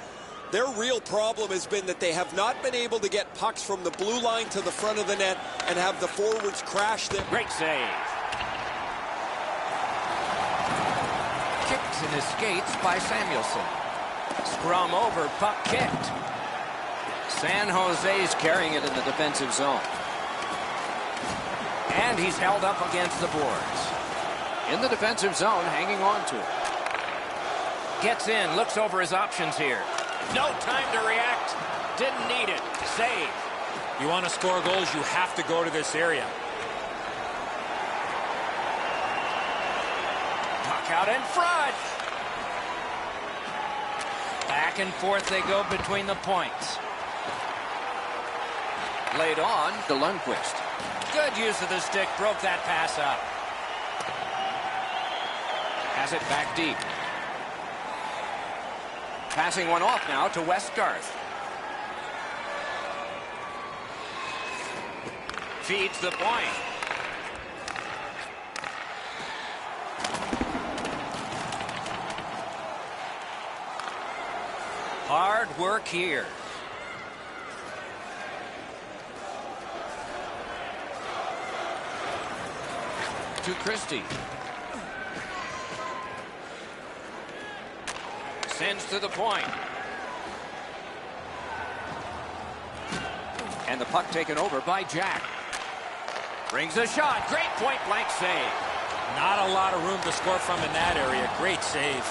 Their real problem has been that they have not been able to get pucks from the blue line to the front of the net and have the forwards crash them. Great save. Kicks and escapes by Samuelson. Scrum over, puck kicked. San Jose's carrying it in the defensive zone. And he's held up against the boards. In the defensive zone, hanging on to it. Gets in, looks over his options here. No time to react. Didn't need it. Save. You want to score goals, you have to go to this area. Puck out in front. Back and forth they go between the points. Laid on to Lundqvist. Good use of the stick. Broke that pass up. Has it back deep. Passing one off now to Westgarth. Feeds the point. Hard work here. To Christie. Sends to the point. And the puck taken over by Jack. Brings a shot. Great point blank save. Not a lot of room to score from in that area. Great save.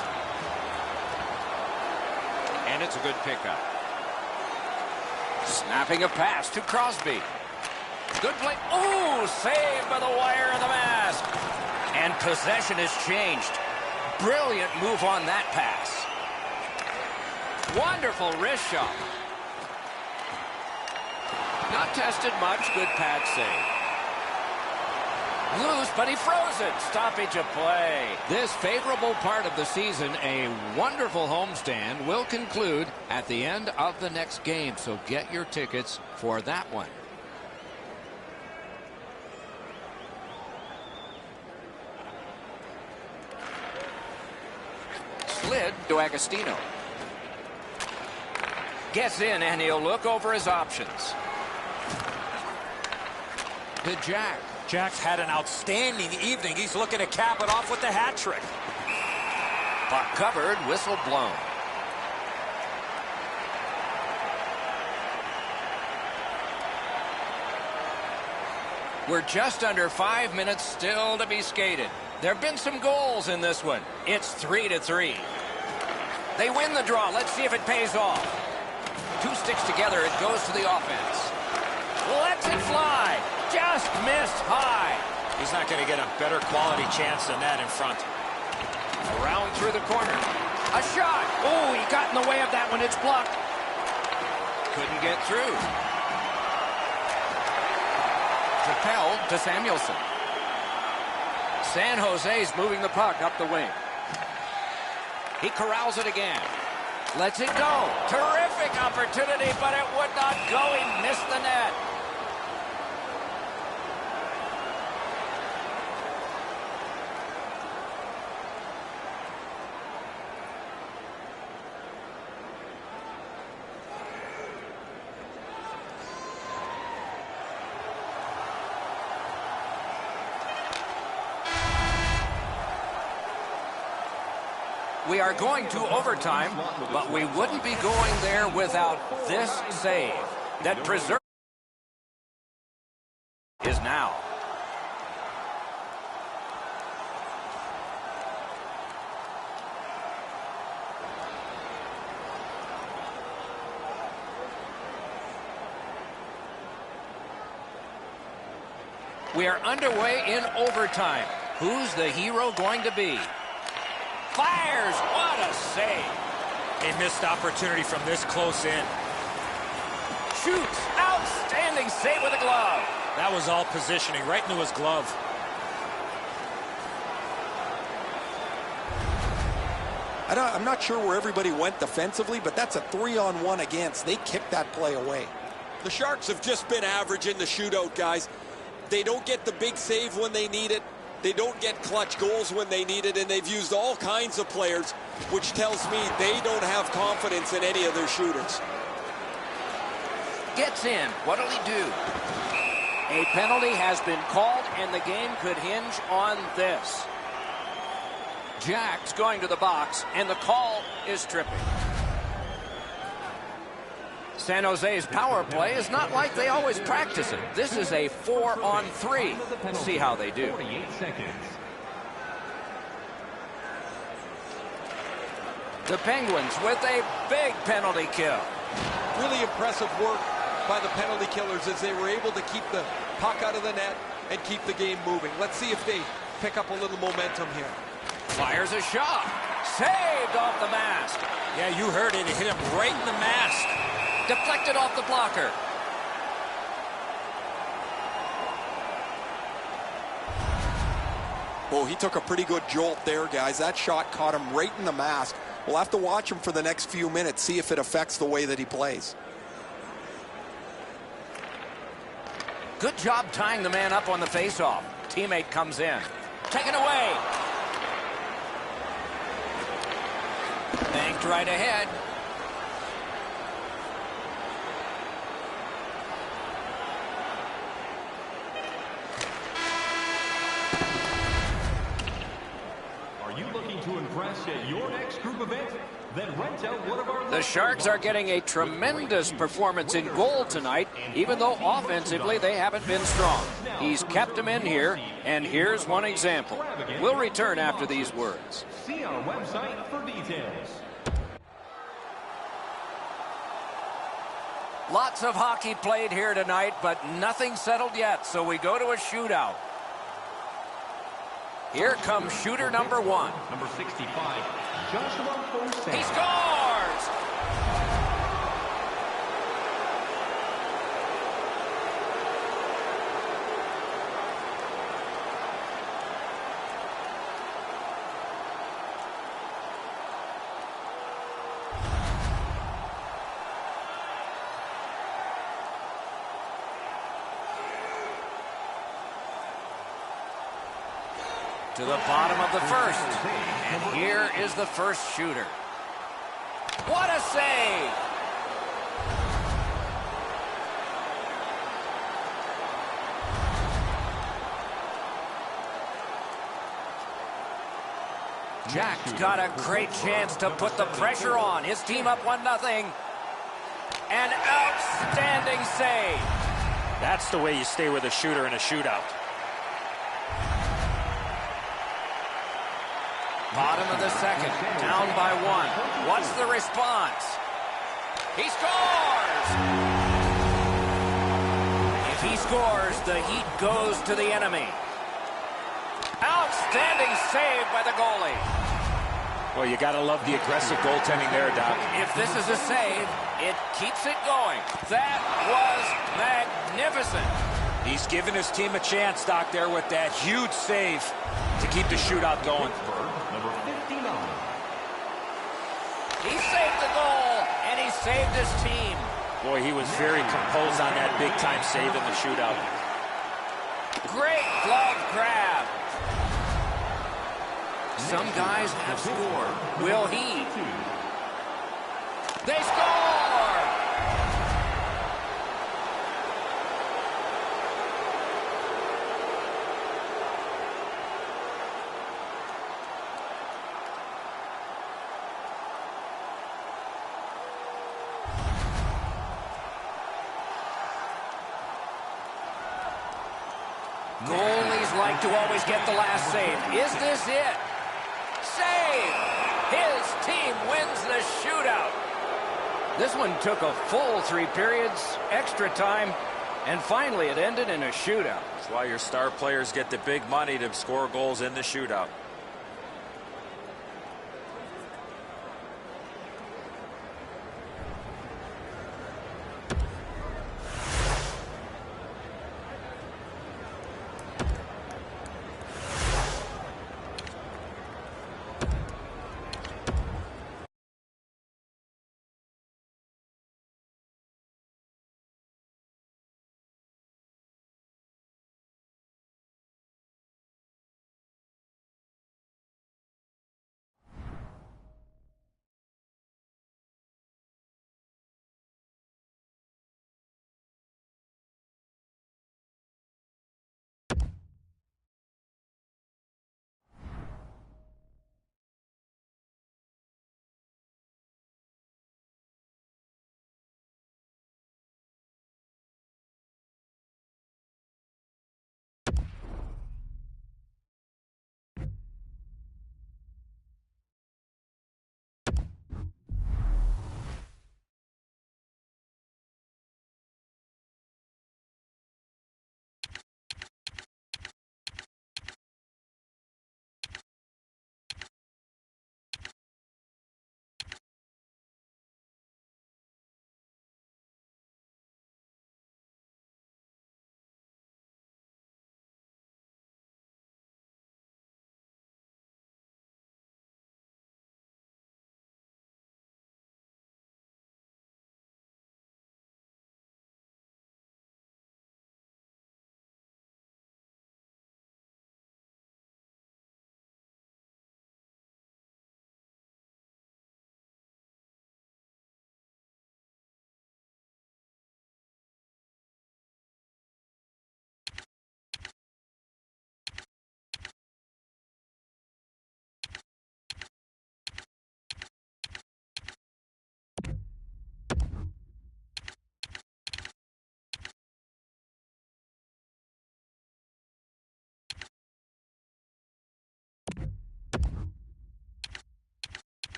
And it's a good pickup. Snapping a pass to Crosby. Good play. Ooh, saved by the wire of the mask. And possession has changed. Brilliant move on that pass. Wonderful wrist shot. Not tested much. Good pad save. Loose, but he froze it. Stoppage of play. This favorable part of the season, a wonderful homestand, will conclude at the end of the next game. So get your tickets for that one. Slid to Agostino. Gets in, and he'll look over his options. To Jack. Jack's had an outstanding evening. He's looking to cap it off with the hat trick. Puck covered, whistle blown. We're just under 5 minutes still to be skated. There have been some goals in this one. It's 3-3. They win the draw. Let's see if it pays off. Two sticks together. It goes to the offense. Lets it fly. Just missed high. He's not going to get a better quality chance than that in front. Around through the corner. A shot. Oh, he got in the way of that one. It's blocked. Couldn't get through. Propelled to Samuelson. San Jose's moving the puck up the wing. He corrals it again. Lets it go. Terrific opportunity, but it would not go. He missed the net. We are going to overtime, but we wouldn't be going there without this save that preserves is now. We are underway in overtime. Who's the hero going to be? Fires! What a save! A missed opportunity from this close in. Shoots! Outstanding save with a glove. That was all positioning, right into his glove. I'm not sure where everybody went defensively, but that's a 3-on-1 against. They kicked that play away. The Sharks have just been average in the shootout, guys. They don't get the big save when they need it. They don't get clutch goals when they need it, and they've used all kinds of players, which tells me they don't have confidence in any of their shooters. Gets in. What'll he do? A penalty has been called, and the game could hinge on this. Jack's going to the box, and the call is tripping. San Jose's power play is not like they always practice it. This is a 4-on-3. See how they do. 48 seconds. The Penguins with a big penalty kill. Really impressive work by the penalty killers as they were able to keep the puck out of the net and keep the game moving. Let's see if they pick up a little momentum here. Fires a shot. Saved off the mask. Yeah, you heard it. It hit him right in the mask. Deflected off the blocker. Oh, he took a pretty good jolt there, guys. That shot caught him right in the mask. We'll have to watch him for the next few minutes, see if it affects the way that he plays. Good job tying the man up on the faceoff. Teammate comes in. Taken away. Banked right ahead. Are you looking to impress at your next group event? Then rent out one of our... The Sharks are getting a tremendous performance in goal tonight, even though offensively they haven't been strong. He's kept them in here, and here's one example. We'll return after these words. See our website for details. Lots of hockey played here tonight, but nothing settled yet, so we go to a shootout. Here comes shooter number 1. Number 65, Joshua Forsett. He scores! To the bottom of the first. And here is the first shooter. What a save! Jack's got a great chance to put the pressure on. His team up 1-0. An outstanding save. That's the way you stay with a shooter in a shootout. Bottom of the second, down by 1. What's the response? He scores! If he scores, the heat goes to the enemy. Outstanding save by the goalie. Well, you got to love the aggressive goaltending there, Doc. If this is a save, it keeps it going. That was magnificent. He's given his team a chance, Doc, there with that huge save to keep the shootout going. Number 59. He saved the goal, and he saved his team. Boy, he was very composed on that big-time save in the shootout. Great glove grab. Some guys have scored. Will he? They score! Goalies like to always get the last save. Is this it? Save! His team wins the shootout. This one took a full 3 periods, extra time, and finally it ended in a shootout. That's why your star players get the big money to score goals in the shootout.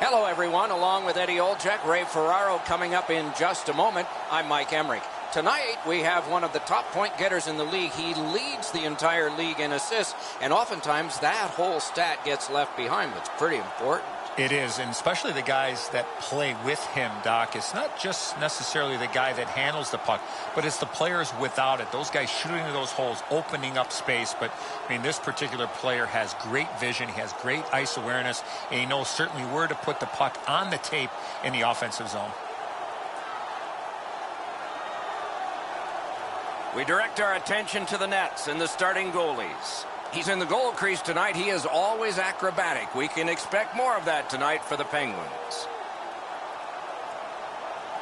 Hello, everyone. Along with Eddie Olczyk, Ray Ferraro coming up in just a moment. I'm Mike Emmerich. Tonight, we have one of the top point getters in the league. He leads the entire league in assists, and oftentimes that whole stat gets left behind, but it's pretty important. It is, and especially the guys that play with him, Doc. It's not just necessarily the guy that handles the puck, but it's the players without it. Those guys shooting into those holes, opening up space. But, I mean, this particular player has great vision. He has great ice awareness, and he knows certainly where to put the puck on the tape in the offensive zone. We direct our attention to the nets and the starting goalies. He's in the goal crease tonight. He is always acrobatic. We can expect more of that tonight for the Penguins.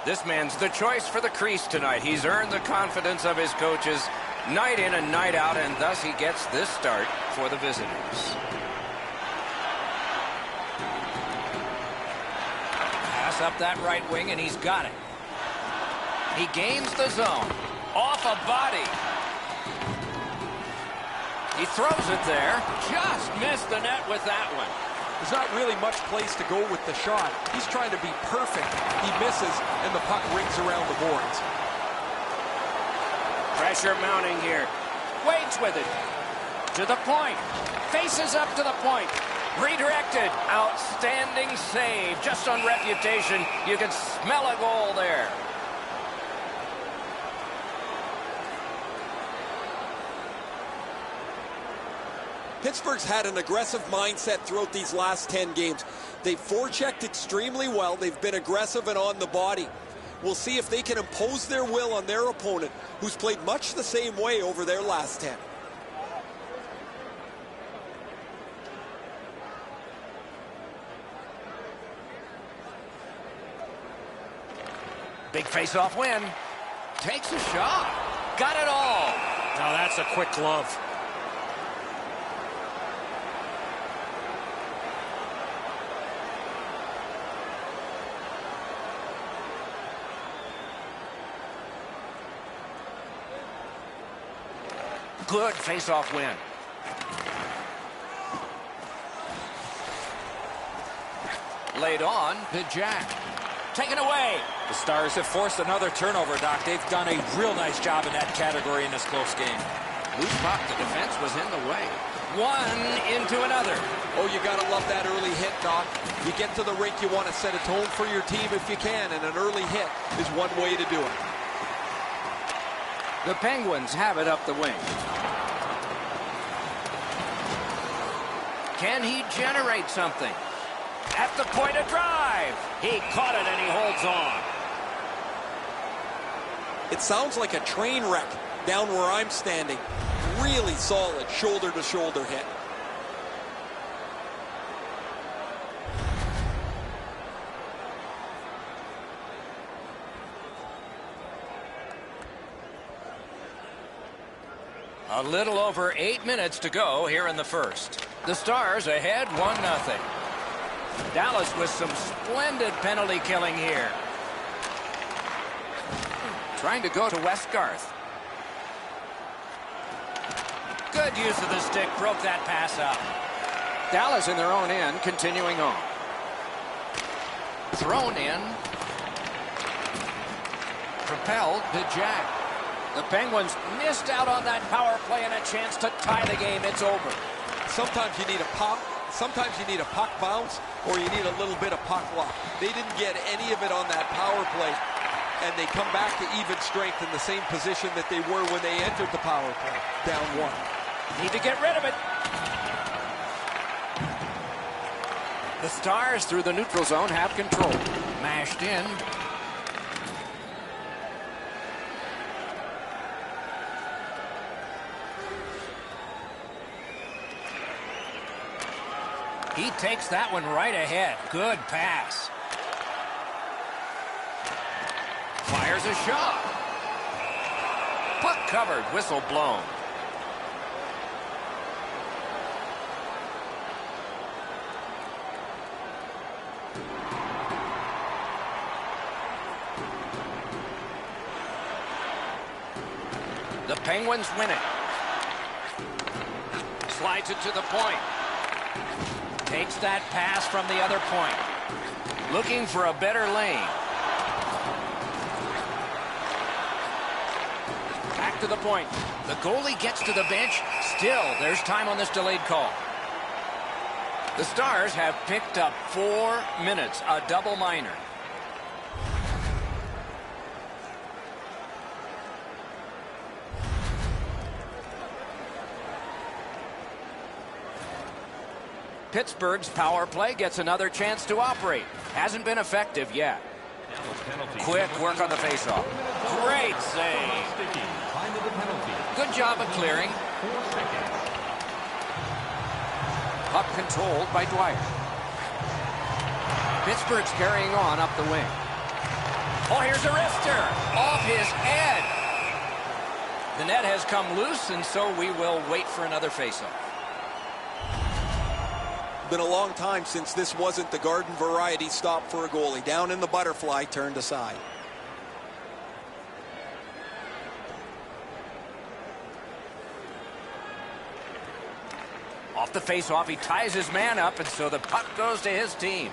This man's the choice for the crease tonight. He's earned the confidence of his coaches night in and night out, and thus he gets this start for the visitors. Pass up that right wing, and he's got it. He gains the zone. Off a body. He throws it there. Just missed the net with that one. There's not really much place to go with the shot. He's trying to be perfect. He misses, and the puck rings around the boards. Pressure mounting here. Waits with it. To the point. Faces up to the point. Redirected. Outstanding save. Just on reputation, you can smell a goal there. Pittsburgh's had an aggressive mindset throughout these last 10 games. They've forechecked extremely well. They've been aggressive and on the body. We'll see if they can impose their will on their opponent, who's played much the same way over their last 10. Big face-off win. Takes a shot. Got it all. Now that's a quick glove. Good face-off win. Laid on to Jack. Taken away. The Stars have forced another turnover, Doc. They've done a real nice job in that category in this close game. Loose puck. The defense was in the way. One into another. Oh, you got to love that early hit, Doc. You get to the rink, you want to set a tone for your team if you can, and an early hit is one way to do it. The Penguins have it up the wing. Can he generate something? At the point of drive. He caught it and he holds on. It sounds like a train wreck down where I'm standing. Really solid shoulder-to-shoulder hit. A little over 8 minutes to go here in the first. The Stars ahead 1-0. Dallas with some splendid penalty killing here. Trying to go to Westgarth. Good use of the stick. Broke that pass up. Dallas in their own end, continuing on. Thrown in. Propelled to Jack. The Penguins missed out on that power play and a chance to tie the game. It's over. Sometimes you need a pop. Sometimes you need a puck bounce, or you need a little bit of puck luck. They didn't get any of it on that power play, and they come back to even strength in the same position that they were when they entered the power play, down one. Need to get rid of it. The Stars through the neutral zone have control. Mashed in. He takes that one right ahead. Good pass. Fires a shot. Puck covered. Whistle blown. The Penguins win it. Slides it to the point. Takes that pass from the other point. Looking for a better lane. Back to the point. The goalie gets to the bench. Still, there's time on this delayed call. The Stars have picked up 4 minutes, a double minor. Pittsburgh's power play gets another chance to operate. Hasn't been effective yet. Quick work on the faceoff. Great save. Good job of clearing. Puck controlled by Dwyer. Pittsburgh's carrying on up the wing. Oh, here's a wrister. Off his head. The net has come loose, and so we will wait for another faceoff. Been a long time since this wasn't the garden variety stop for a goalie. Down in the butterfly, turned aside. Off the face-off, he ties his man up, and so the puck goes to his team.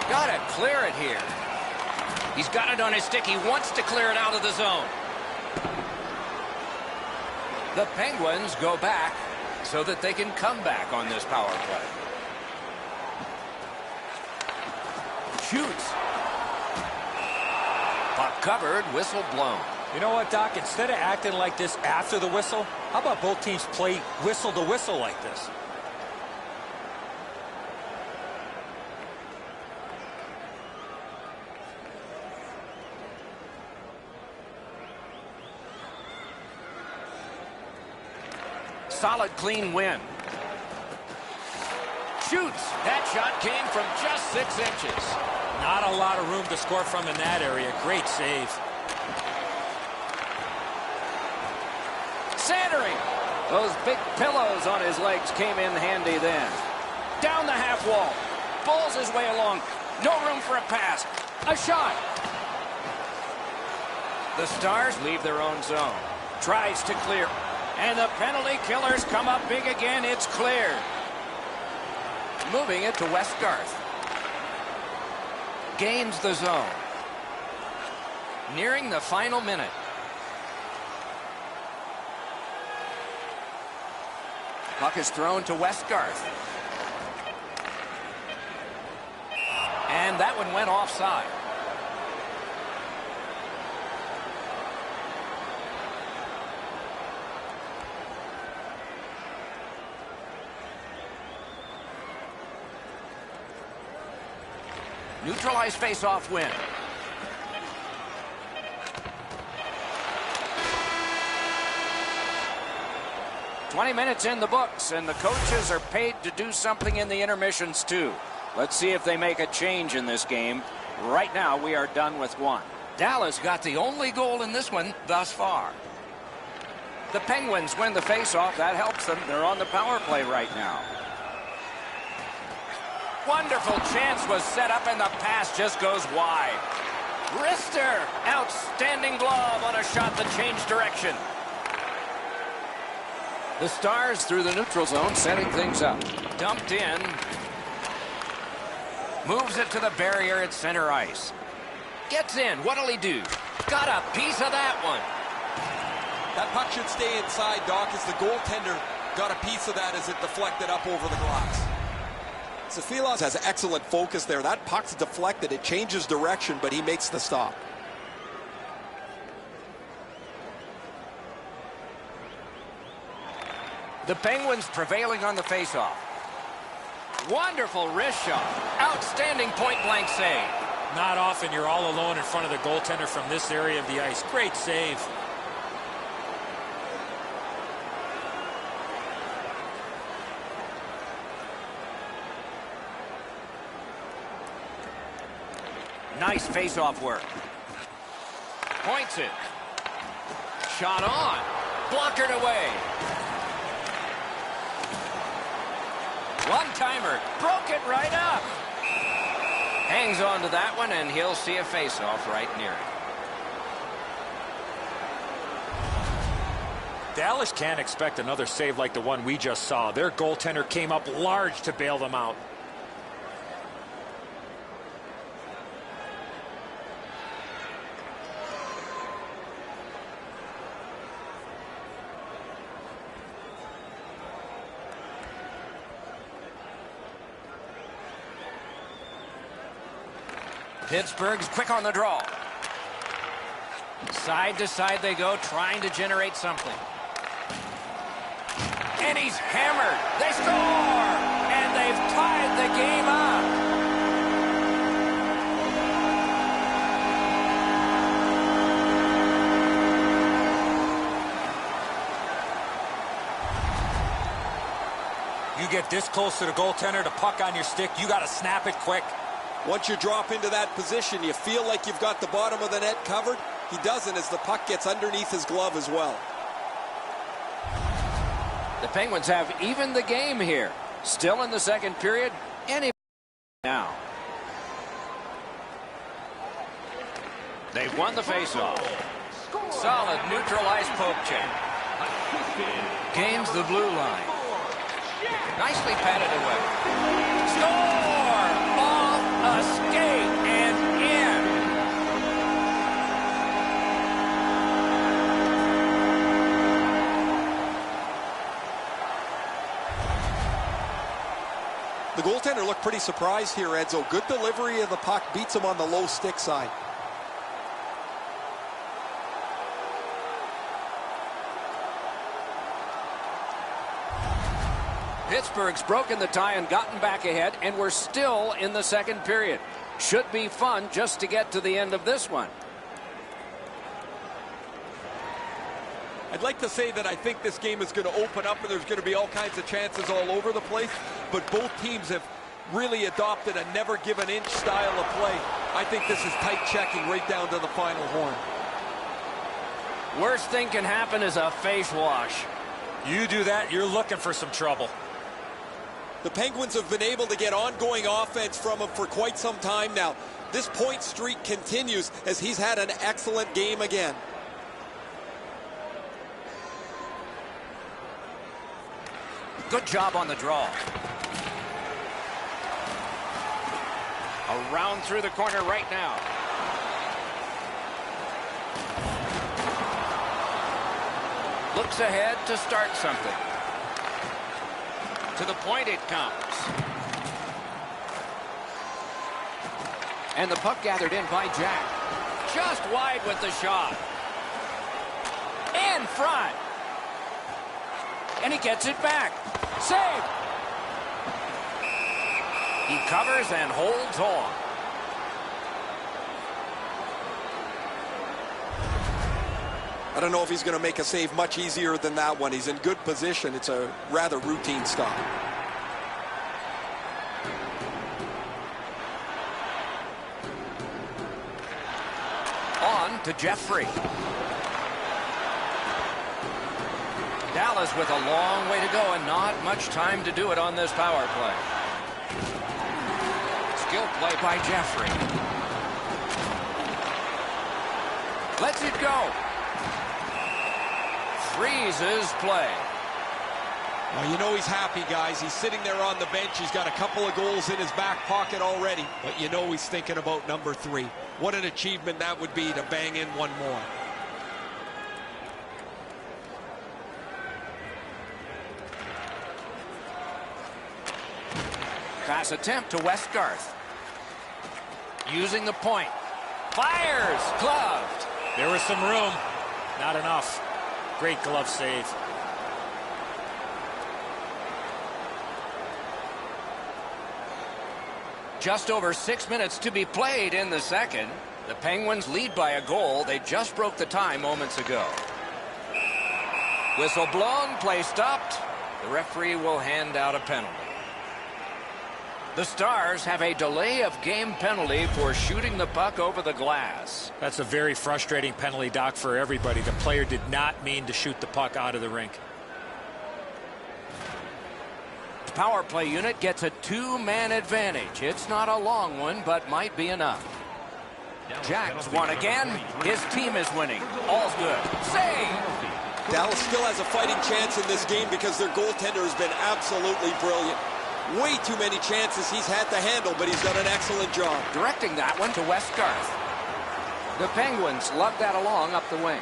Gotta clear it here. He's got it on his stick. He wants to clear it out of the zone. The Penguins go back so that they can come back on this power play. Shoots. Puck covered, whistle blown. You know what, Doc? Instead of acting like this after the whistle, how about both teams play whistle to whistle like this? Solid, clean win. Shoots. That shot came from just 6 inches. Not a lot of room to score from in that area. Great save. Centering. Those big pillows on his legs came in handy then. Down the half wall. Pulls his way along. No room for a pass. A shot. The Stars leave their own zone. Tries to clear. And the penalty killers come up big again. It's cleared. Moving it to Westgarth. Gains the zone. Nearing the final minute. Puck is thrown to Westgarth. And that one went offside. Neutralized face-off win. "20 minutes in the books, and the coaches are paid to do something in the intermissions too. Let's see if they make a change in this game. Right now, we are done with one." Dallas got the only goal in this one thus far. The Penguins win the face-off. That helps them. They're on the power play right now. Wonderful chance was set up, and the pass just goes wide. Rister, outstanding glove on a shot that changed direction. The Stars through the neutral zone, setting things up. Dumped in. Moves it to the barrier at center ice. Gets in. What'll he do? Got a piece of that one. That puck should stay inside, Doc, as the goaltender got a piece of that as it deflected up over the glass. Safilas has excellent focus there. That puck's deflected. It changes direction, but he makes the stop. The Penguins prevailing on the faceoff. Wonderful wrist shot. Outstanding point-blank save. Not often you're all alone in front of the goaltender from this area of the ice. Great save. Nice face-off work. Points it. Shot on. Blockered away. One-timer. Broke it right up. Hangs on to that one, and he'll see a face-off right near it. Dallas can't expect another save like the one we just saw. Their goaltender came up large to bail them out. Pittsburgh's quick on the draw. Side to side they go, trying to generate something. And he's hammered. They score! And they've tied the game up. You get this close to the goaltender, the puck on your stick, you got to snap it quick. Once you drop into that position, you feel like you've got the bottom of the net covered. He doesn't, as the puck gets underneath his glove as well. The Penguins have evened the game here. Still in the second period. Now. They've won the faceoff. Solid neutral ice poke check. Gains the blue line. Nicely patted away. Score! Off a skate and in. The goaltender looked pretty surprised here, Edzo. Good delivery of the puck, beats him on the low stick side. Pittsburgh's broken the tie and gotten back ahead, and we're still in the second period. Should be fun just to get to the end of this one. I'd like to say that I think this game is going to open up and there's going to be all kinds of chances all over the place, but both teams have really adopted a never give an inch style of play. I think this is tight checking right down to the final horn. Worst thing can happen is a face wash. You do that, you're looking for some trouble. The Penguins have been able to get ongoing offense from him for quite some time now. This point streak continues as he's had an excellent game again. Good job on the draw. Around through the corner right now. Looks ahead to start something. To the point it comes. And the puck gathered in by Jack. Just wide with the shot. In front. And he gets it back. Save. He covers and holds on. I don't know if he's going to make a save much easier than that one. He's in good position. It's a rather routine stop. On to Jeffrey. Dallas with a long way to go and not much time to do it on this power play. Skill play by Jeffrey. Lets it go. Freezes play. Well, you know he's happy, guys. He's sitting there on the bench. He's got a couple of goals in his back pocket already. But you know he's thinking about number 3. What an achievement that would be to bang in one more. Pass attempt to Westgarth. Using the point. Fires. Gloved. There was some room. Not enough. Great glove save. Just over 6 minutes to be played in the second. The Penguins lead by a goal. They just broke the tie moments ago. Whistle blown, play stopped. The referee will hand out a penalty. The Stars have a delay of game penalty for shooting the puck over the glass. That's a very frustrating penalty, Doc, for everybody. The player did not mean to shoot the puck out of the rink. The power play unit gets a 2-man advantage. It's not a long one, but might be enough. Jack's won again. His team is winning. All's good. Save! Dallas still has a fighting chance in this game because their goaltender has been absolutely brilliant. Way too many chances he's had to handle, but he's done an excellent job. Directing that one to Westgarth. The Penguins lug that along up the wing.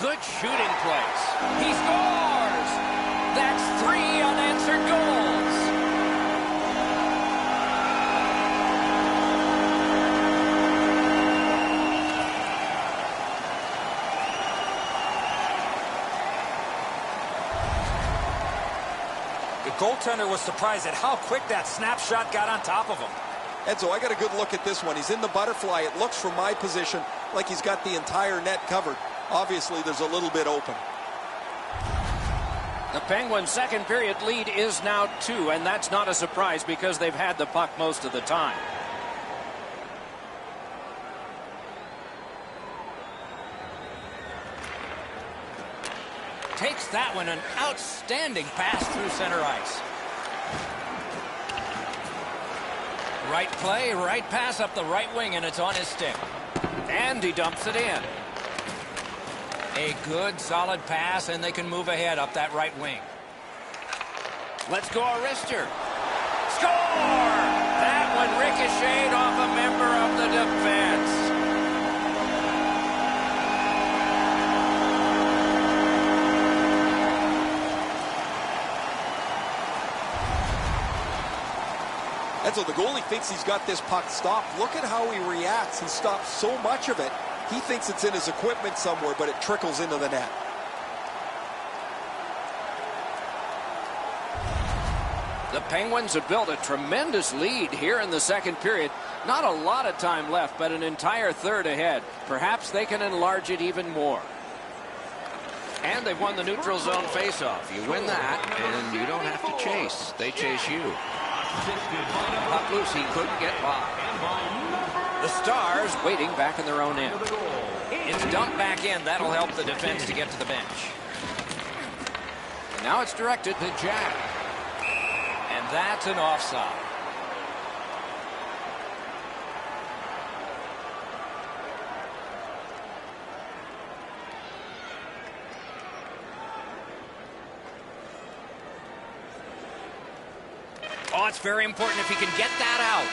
Good shooting place. He scores! That's 3 unanswered goals. The goaltender was surprised at how quick that snapshot got on top of him. Edzo, I got a good look at this one. He's in the butterfly. It looks from my position like he's got the entire net covered. Obviously, there's a little bit open. The Penguins' second period lead is now 2, and that's not a surprise because they've had the puck most of the time. Takes that one, an outstanding pass through center ice. Right play, right pass up the right wing, and it's on his stick. And he dumps it in. A good, solid pass, and they can move ahead up that right wing. Let's go, Arister. Score! That one ricocheted off a member of the defense. Enzo, the goalie thinks he's got this puck stopped. Look at how he reacts. He stops so much of it. He thinks it's in his equipment somewhere, but it trickles into the net. The Penguins have built a tremendous lead here in the second period. Not a lot of time left, but an entire third ahead. Perhaps they can enlarge it even more. And they've won the neutral zone faceoff. You win that, and you don't have to chase. They chase you. Puck loose, he couldn't get by. The Stars waiting back in their own end. It's dumped back in. That'll help the defense to get to the bench. And now it's directed to Jack. And that's an offside. Oh, it's very important if he can get that out.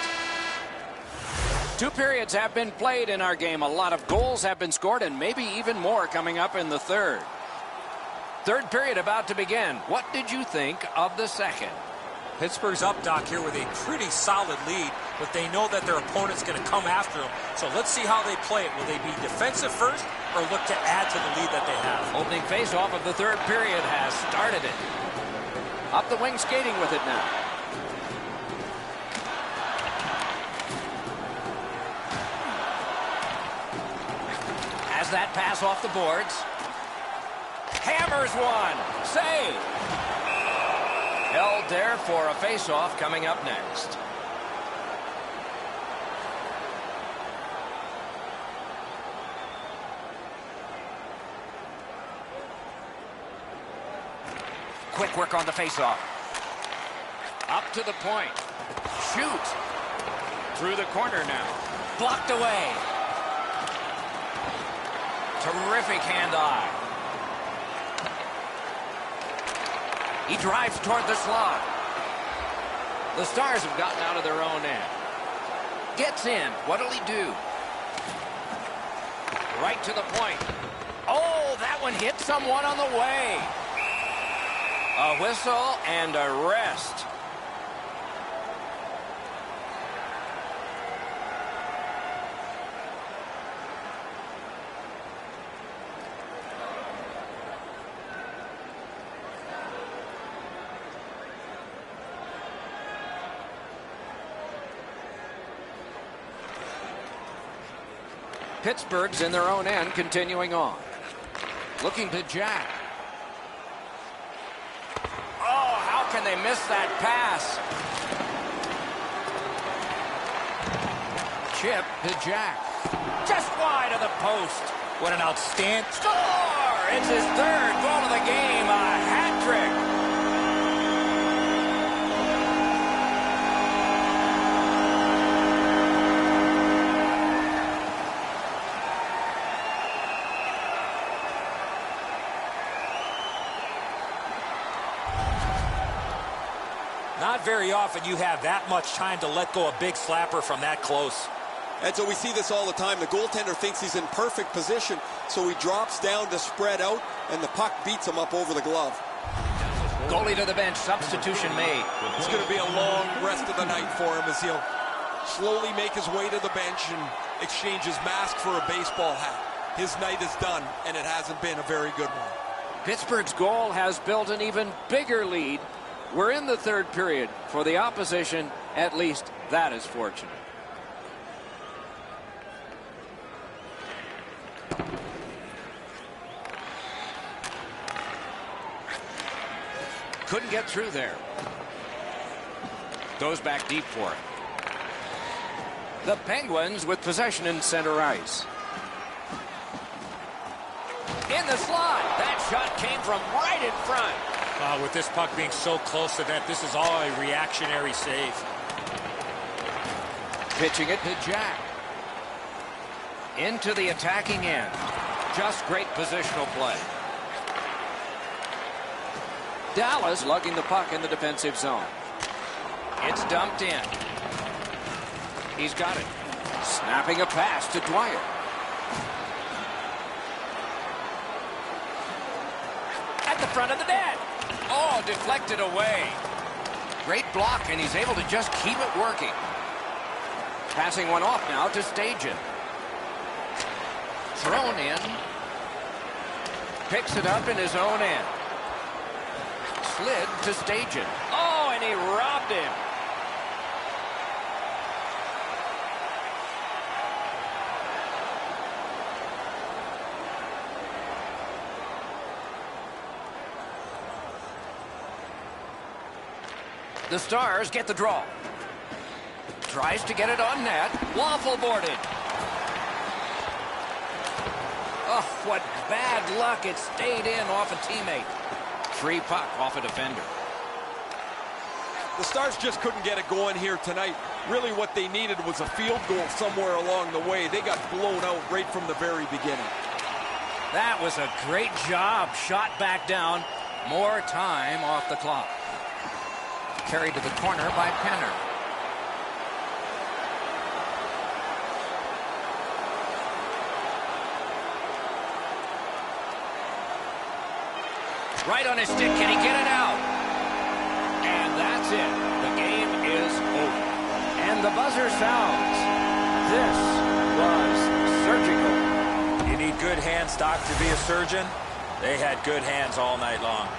2 periods have been played in our game. A lot of goals have been scored, and maybe even more coming up in the third. Third period about to begin. What did you think of the second? Pittsburgh's up, Doc, here with a pretty solid lead, but they know that their opponent's going to come after them. So let's see how they play it. Will they be defensive first or look to add to the lead that they have? Opening faceoff of the third period has started it. Up the wing skating with it now. Has that pass off the boards. Hammers one. Save. Held there for a faceoff coming up next. Quick work on the faceoff. Up to the point. Shoot. Through the corner now. Blocked away. Terrific hand-eye. He drives toward the slot. The Stars have gotten out of their own end. Gets in. What'll he do? Right to the point. Oh, that one hit someone on the way. A whistle and a rest. Pittsburgh's in their own end, continuing on. Looking to Jack. Oh, how can they miss that pass? Chip to Jack. Just wide of the post. What an outstanding Score! It's his third goal of the game, a hat trick. Not very often you have that much time to let go a big slapper from that close. And so we see this all the time. The goaltender thinks he's in perfect position, so he drops down to spread out, and the puck beats him up over the glove. Goalie to the bench, substitution made. It's going to be a long rest of the night for him as he'll slowly make his way to the bench and exchange his mask for a baseball hat. His night is done, and it hasn't been a very good one. Pittsburgh's goal has built an even bigger lead. We're in the third period. For the opposition, at least that is fortunate. Couldn't get through there. Goes back deep for it. The Penguins with possession in center ice. In the slot. That shot came from right in front. With this puck being so close to that, this is all a reactionary save. Pitching it to Jack. Into the attacking end. Just great positional play. Dallas lugging the puck in the defensive zone. It's dumped in. He's got it. Snapping a pass to Dwyer. At the front of the net. Oh, deflected away. Great block, and he's able to just keep it working. Passing one off now to Stajan. Thrown in. Picks it up in his own end. Slid to Stajan. Oh, and he robbed him. The Stars get the draw. Tries to get it on net. Waffle boarded. Oh, what bad luck. It stayed in off a teammate. Free puck off a defender. The Stars just couldn't get it going here tonight. Really what they needed was a field goal somewhere along the way. They got blown out right from the very beginning. That was a great job. Shot back down. More time off the clock. Carried to the corner by Penner. Right on his stick. Can he get it out? And that's it. The game is over. And the buzzer sounds. This was surgical. You need good hands, Doc, to be a surgeon. They had good hands all night long.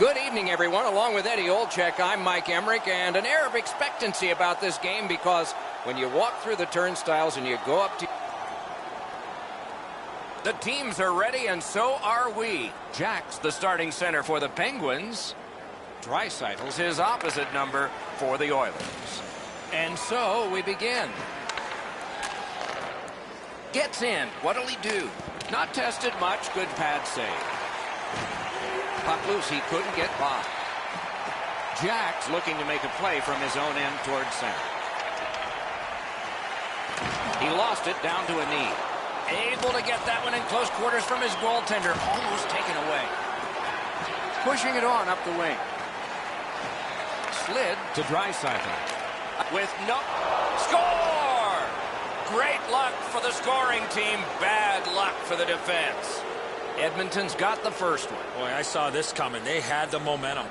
Good evening, everyone. Along with Eddie Olczyk, I'm Mike Emmerich, and an air of expectancy about this game because when you walk through the turnstiles and you go up to... The teams are ready, and so are we. Jack's the starting center for the Penguins. Draisaitl's his opposite number for the Oilers. And so we begin. Gets in. What'll he do? Not tested much. Good pad save. Puck loose, he couldn't get by. Jack's looking to make a play from his own end towards center. He lost it down to a knee. Able to get that one in close quarters from his goaltender. Almost taken away. Pushing it on up the wing. Slid to Draisaitl. With no... Score! Great luck for the scoring team. Bad luck for the defense. Edmonton's got the first one. Boy, I saw this coming. They had the momentum.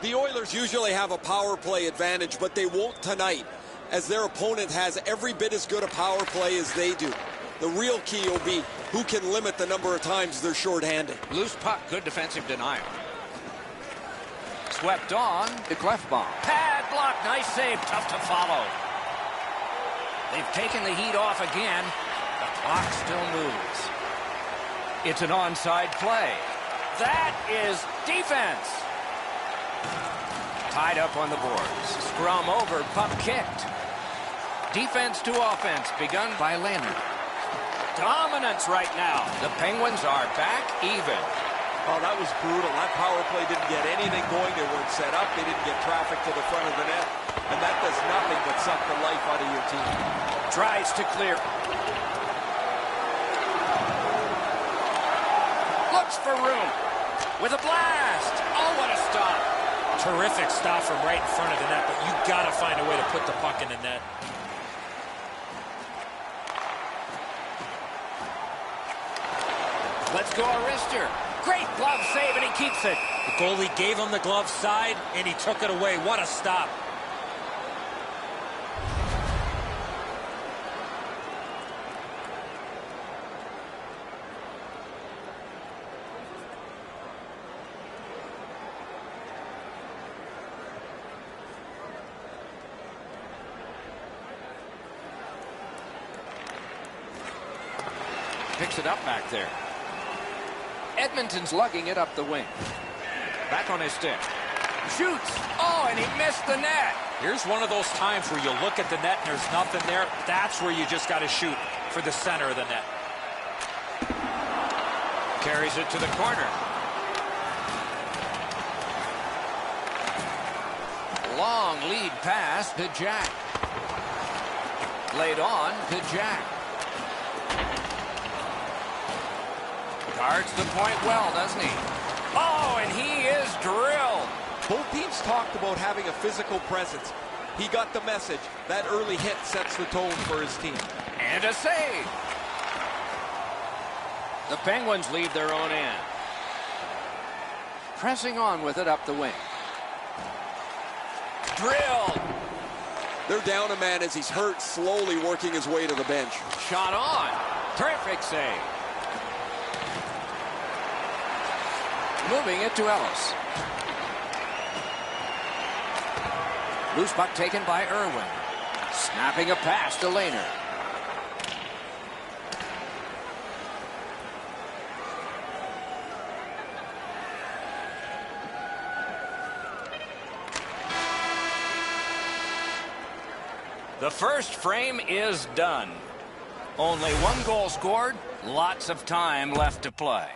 The Oilers usually have a power play advantage, but they won't tonight, as their opponent has every bit as good a power play as they do. The real key will be who can limit the number of times they're shorthanded. Loose puck, good defensive denial. Swept on to Clefbaum. Pad block, nice save, tough to follow. They've taken the heat off again. The clock still moves. It's an onside play. That is defense. Tied up on the boards. Scrum over, puck kicked. Defense to offense, begun by Leonard. Dominance right now. The Penguins are back even. Oh, that was brutal. That power play didn't get anything going. They weren't set up. They didn't get traffic to the front of the net. And that does nothing but suck the life out of your team. Tries to clear. Looks for room. With a blast. Oh, what a stop. Terrific stop from right in front of the net, but you got to find a way to put the puck in the net. Let's go, Arister. Great glove save, and he keeps it. The goalie gave him the glove side, and he took it away. What a stop. Picks it up back there. Edmonton's lugging it up the wing. Back on his stick. Shoots. Oh, and he missed the net. Here's one of those times where you look at the net and there's nothing there. That's where you just got to shoot for the center of the net. Carries it to the corner. Long lead pass to Jack. Laid on to Jack. Guards the point well, doesn't he? Oh, and he is drilled. Both teams talked about having a physical presence. He got the message. That early hit sets the tone for his team. And a save. The Penguins leave their own end. Pressing on with it up the wing. Drilled. They're down a man as he's hurt, slowly working his way to the bench. Shot on. Terrific save. Moving it to Ellis. Loose puck taken by Irwin. Snapping a pass to Lehner. The first frame is done. Only one goal scored, lots of time left to play.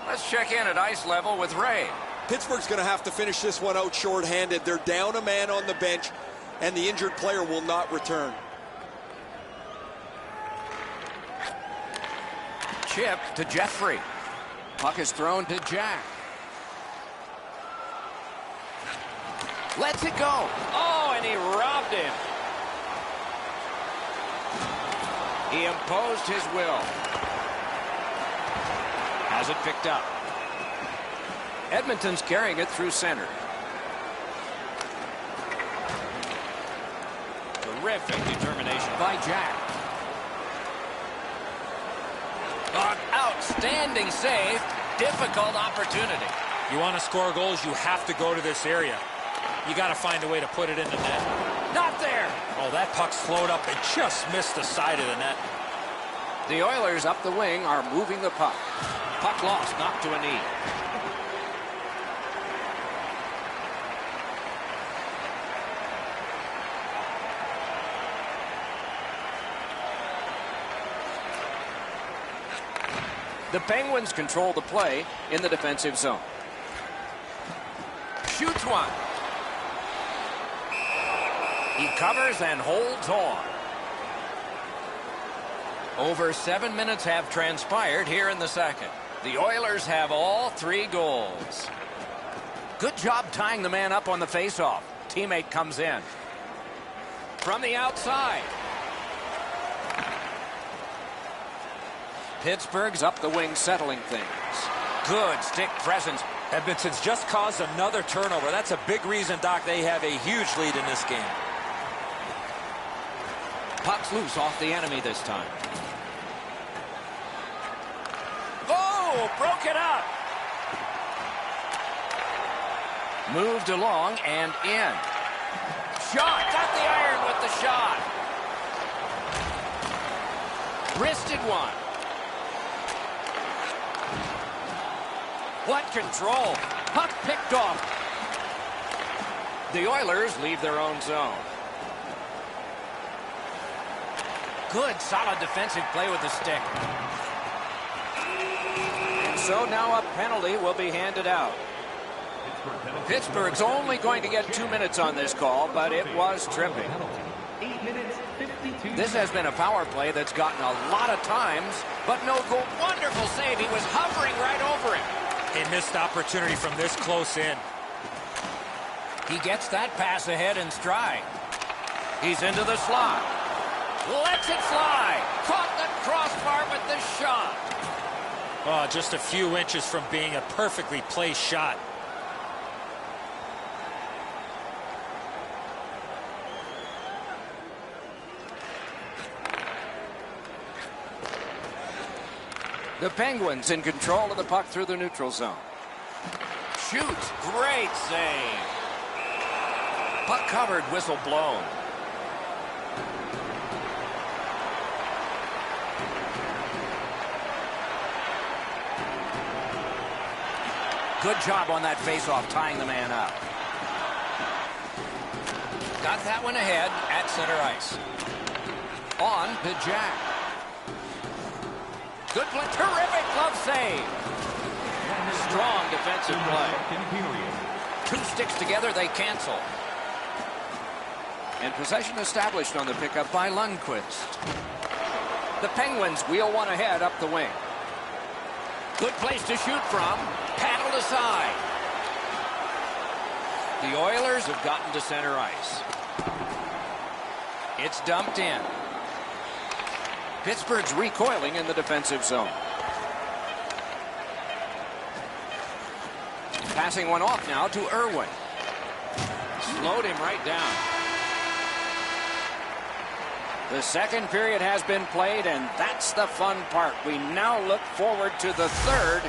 Let's check in at ice level with Ray. Pittsburgh's going to have to finish this one out shorthanded. They're down a man on the bench, and the injured player will not return. Chip to Jeffrey. Puck is thrown to Jack. Lets it go. Oh, and he robbed him. He imposed his will. Has it picked up. Edmonton's carrying it through center. Terrific determination by Jack. An outstanding save. Difficult opportunity. You want to score goals, you have to go to this area. You got to find a way to put it in the net. Not there. Oh, that puck slowed up and just missed the side of the net. The Oilers up the wing are moving the puck. Puck lost, knocked to a knee. The Penguins control the play in the defensive zone. Shoots one. He covers and holds on. Over 7 minutes have transpired here in the second. The Oilers have all 3 goals. Good job tying the man up on the faceoff. Teammate comes in. From the outside. Pittsburgh's up the wing settling things. Good stick presence. Edmonton's just caused another turnover. That's a big reason, Doc, they have a huge lead in this game. Puck's loose off the enemy this time. Oh, broke it up. Moved along and in. Shot. Got the iron with the shot. Wristed one. What control. Puck picked off. The Oilers leave their own zone. Good, solid defensive play with the stick. And so now a penalty will be handed out. Pittsburgh's only going to get 2 minutes on this call, but it was tripping. This has been a power play that's gotten a lot of times, but no goal. Wonderful save. He was hovering right over him. A missed opportunity from this close in. He gets that pass ahead in stride. He's into the slot. Lets it fly. Caught the crossbar with the shot. Oh, just a few inches from being a perfectly placed shot. The Penguins in control of the puck through the neutral zone. Shoots. Great save. Puck covered, whistle blown. Good job on that faceoff, tying the man up. Got that one ahead at center ice. On to Jack. Good play. Terrific glove save. Strong defensive play. Two sticks together, they cancel. And possession established on the pickup by Lundqvist. The Penguins wheel one ahead up the wing. Good place to shoot from. Paddled aside. The Oilers have gotten to center ice. It's dumped in. Pittsburgh's recoiling in the defensive zone. Passing one off now to Irwin. Slowed him right down. The second period has been played, and that's the fun part. We now look forward to the third.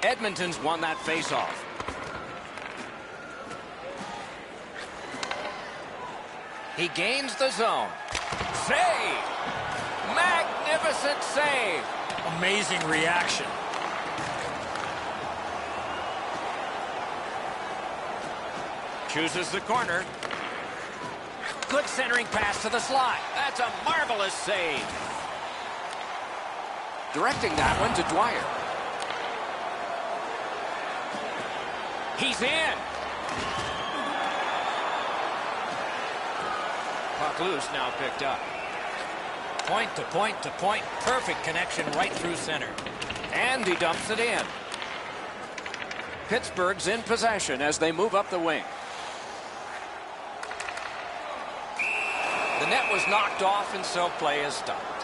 Edmonton's won that faceoff. He gains the zone. Save! Magnificent save! Amazing reaction. Chooses the corner. Good centering pass to the slot. That's a marvelous save. Directing that one to Dwyer. He's in. Puck loose, now picked up. Point to point to point. Perfect connection right through center. And he dumps it in. Pittsburgh's in possession as they move up the wing. The net was knocked off, and so play is stopped.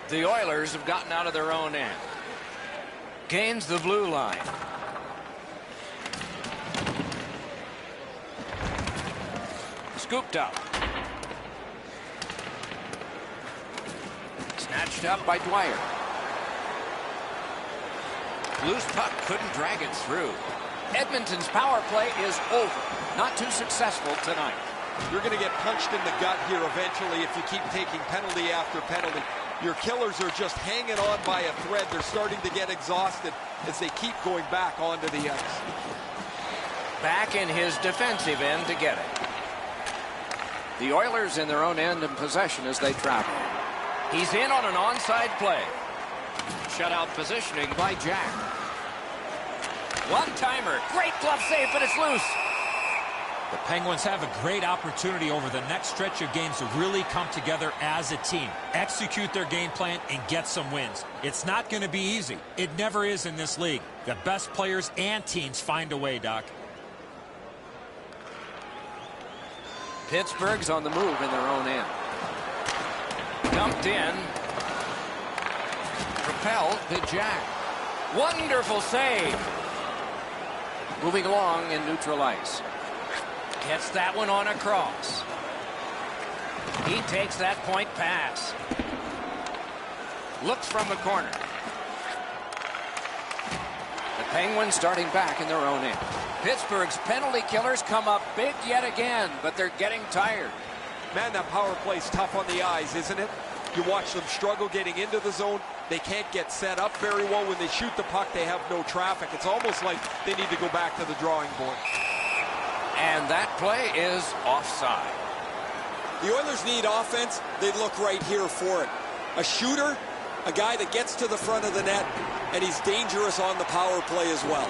The Oilers have gotten out of their own end. Gains the blue line. Scooped up. Snatched up by Dwyer. Loose puck, couldn't drag it through. Edmonton's power play is over. Not too successful tonight. You're going to get punched in the gut here eventually if you keep taking penalty after penalty. Your killers are just hanging on by a thread. They're starting to get exhausted as they keep going back onto the ice. Back in his defensive end to get it. The Oilers in their own end in possession as they travel. He's in on an onside play. Shutout positioning by Jack. One-timer. Great glove save, but it's loose. The Penguins have a great opportunity over the next stretch of games to really come together as a team, execute their game plan, and get some wins. It's not going to be easy. It never is in this league. The best players and teams find a way, Doc. Pittsburgh's on the move in their own end. Dumped in. Propelled to Jack. Wonderful save. Moving along in neutral ice. Gets that one on a cross. He takes that point pass. Looks from the corner. The Penguins starting back in their own end. Pittsburgh's penalty killers come up big yet again, but they're getting tired. Man, that power play's tough on the eyes, isn't it? You watch them struggle getting into the zone. They can't get set up very well. When they shoot the puck, they have no traffic. It's almost like they need to go back to the drawing board. And that play is offside. The Oilers need offense. They look right here for it. A shooter, a guy that gets to the front of the net, and he's dangerous on the power play as well.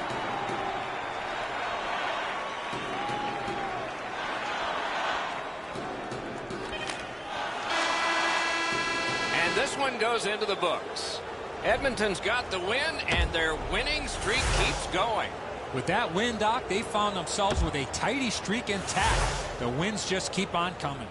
And this one goes into the books. Edmonton's got the win, and their winning streak keeps going. With that win, Doc, they found themselves with a tidy streak intact. The wins just keep on coming.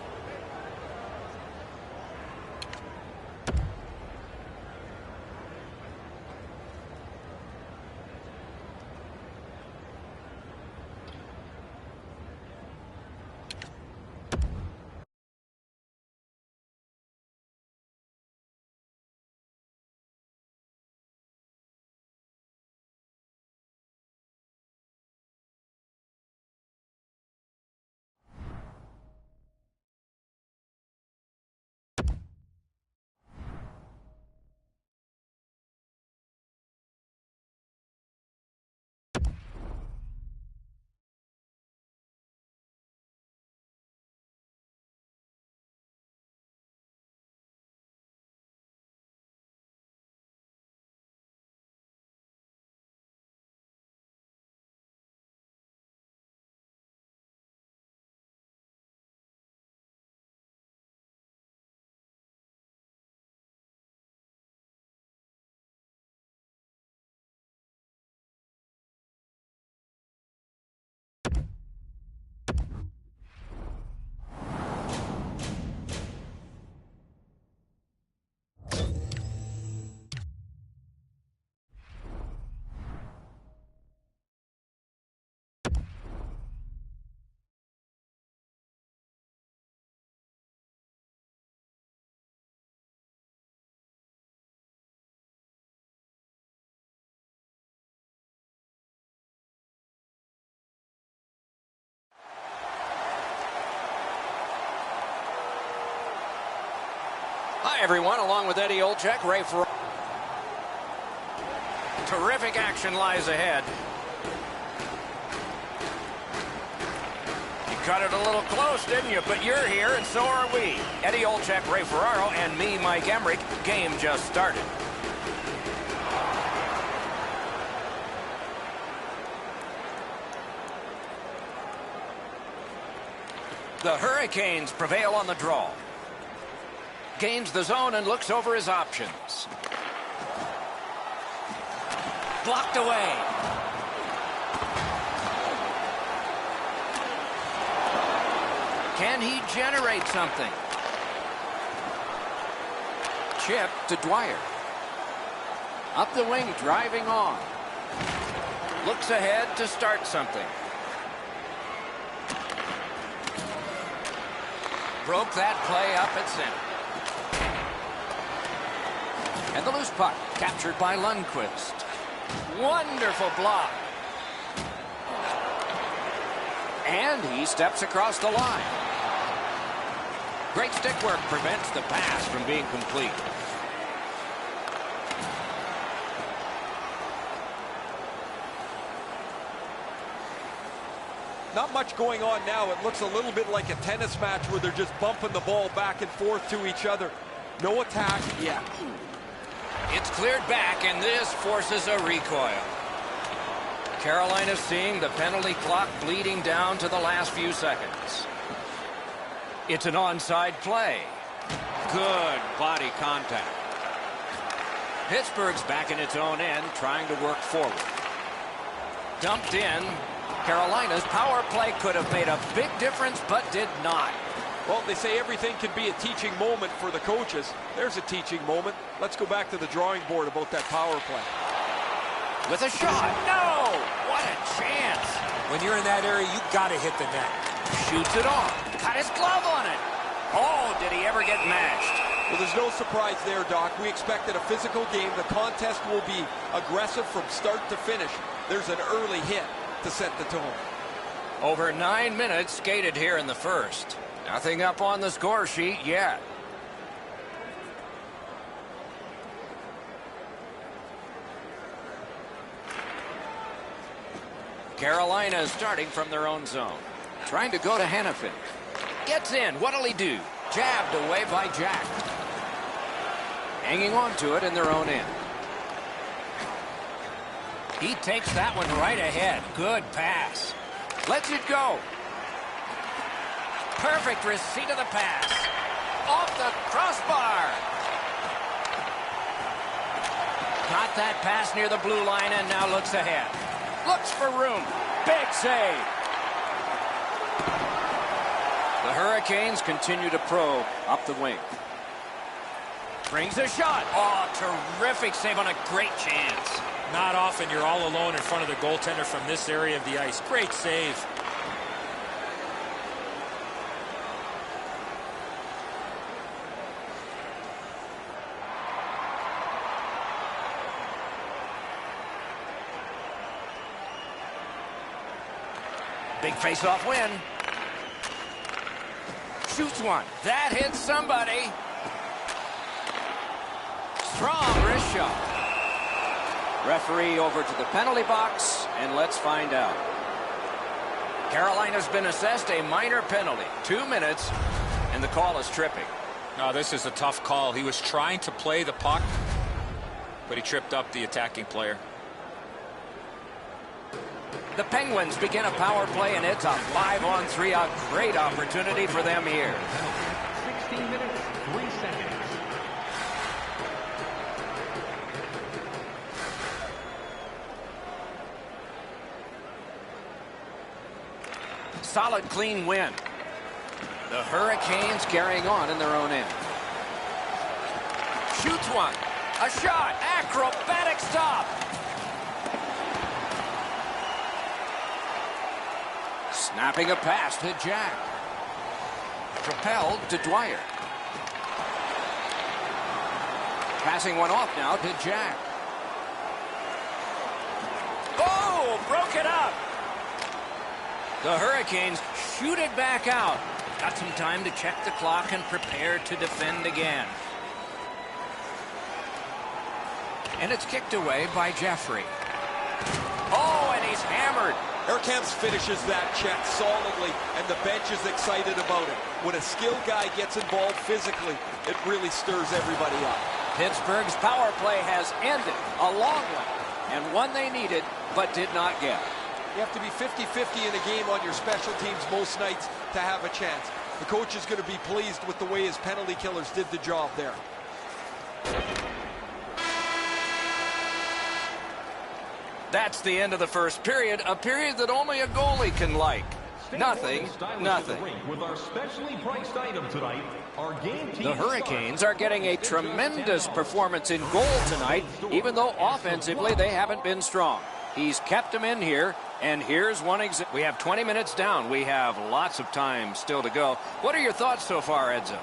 Hi, everyone. Along with Eddie Olczyk, Ray Ferraro. Terrific action lies ahead. You cut it a little close, didn't you? But you're here, and so are we. Eddie Olczyk, Ray Ferraro, and me, Mike Emmerich. Game just started. The Hurricanes prevail on the draw. Gains the zone and looks over his options. Blocked away. Can he generate something? Chip to Dwyer. Up the wing, driving on. Looks ahead to start something. Broke that play up at center. And the loose puck captured by Lundqvist. Wonderful block. And he steps across the line. Great stick work prevents the pass from being complete. Not much going on now. It looks a little bit like a tennis match where they're just bumping the ball back and forth to each other. No attack yet. It's cleared back, and this forces a recoil. Carolina's seeing the penalty clock bleeding down to the last few seconds. It's an onside play. Good body contact. Pittsburgh's back in its own end, trying to work forward. Dumped in. Carolina's power play could have made a big difference, but did not. Well, they say everything can be a teaching moment for the coaches. There's a teaching moment. Let's go back to the drawing board about that power play. With a shot. No! What a chance. When you're in that area, you got to hit the net. Shoots it off. Got his glove on it. Oh, did he ever get mashed? Well, there's no surprise there, Doc. We expected a physical game. The contest will be aggressive from start to finish. There's an early hit to set the tone. Over 9 minutes skated here in the first. Nothing up on the score sheet yet. Carolina is starting from their own zone. Trying to go to Hannafin. Gets in. What'll he do? Jabbed away by Jack. Hanging on to it in their own end. He takes that one right ahead. Good pass. Lets it go. Perfect receipt of the pass. Off the crossbar. Got that pass near the blue line and now looks ahead. Looks for room. Big save. The Hurricanes continue to probe up the wing. Brings a shot. Oh, terrific save on a great chance. Not often you're all alone in front of the goaltender from this area of the ice. Great save. Big face-off win. Shoots one. That hits somebody. Strong wrist shot. Referee over to the penalty box, and let's find out. Carolina's been assessed a minor penalty. 2 minutes, and the call is tripping. No, this is a tough call. He was trying to play the puck, but he tripped up the attacking player. The Penguins begin a power play, and it's a 5-on-3, a great opportunity for them here. 16 minutes, 3 seconds. Solid, clean win. The Hurricanes carrying on in their own end. Shoots one. A shot. Acrobatic stop. Snapping a pass to Jack. Propelled to Dwyer. Passing one off now to Jack. Oh, broke it up. The Hurricanes shoot it back out. Got some time to check the clock and prepare to defend again. And it's kicked away by Jeffrey. Oh, and he's hammered. Erkamps finishes that check solidly, and the bench is excited about it. When a skilled guy gets involved physically, it really stirs everybody up. Pittsburgh's power play has ended. A long one, and one they needed, but did not get. You have to be 50-50 in a game on your special teams most nights to have a chance. The coach is going to be pleased with the way his penalty killers did the job there. That's the end of the first period, a period that only a goalie can like. Nothing. With our specially priced item tonight, our game team. The Hurricanes are getting a tremendous performance in goal tonight, even though offensively they haven't been strong. He's kept them in here, and here's one example. We have 20 minutes down. We have lots of time still to go. What are your thoughts so far, Edzo?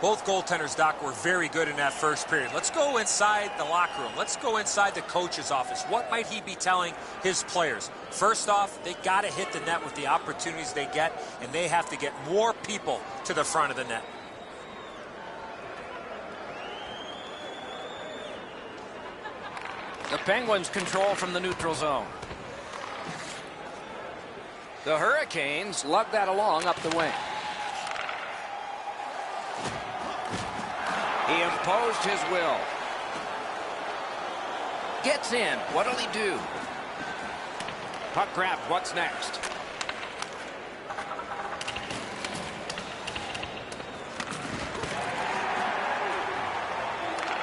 Both goaltenders, Doc, were very good in that first period. Let's go inside the locker room. Let's go inside the coach's office. What might he be telling his players? First off, they got to hit the net with the opportunities they get, and they have to get more people to the front of the net. The Penguins control from the neutral zone. The Hurricanes lug that along up the wing. He imposed his will. Gets in. What'll he do? Puck grabbed. What's next?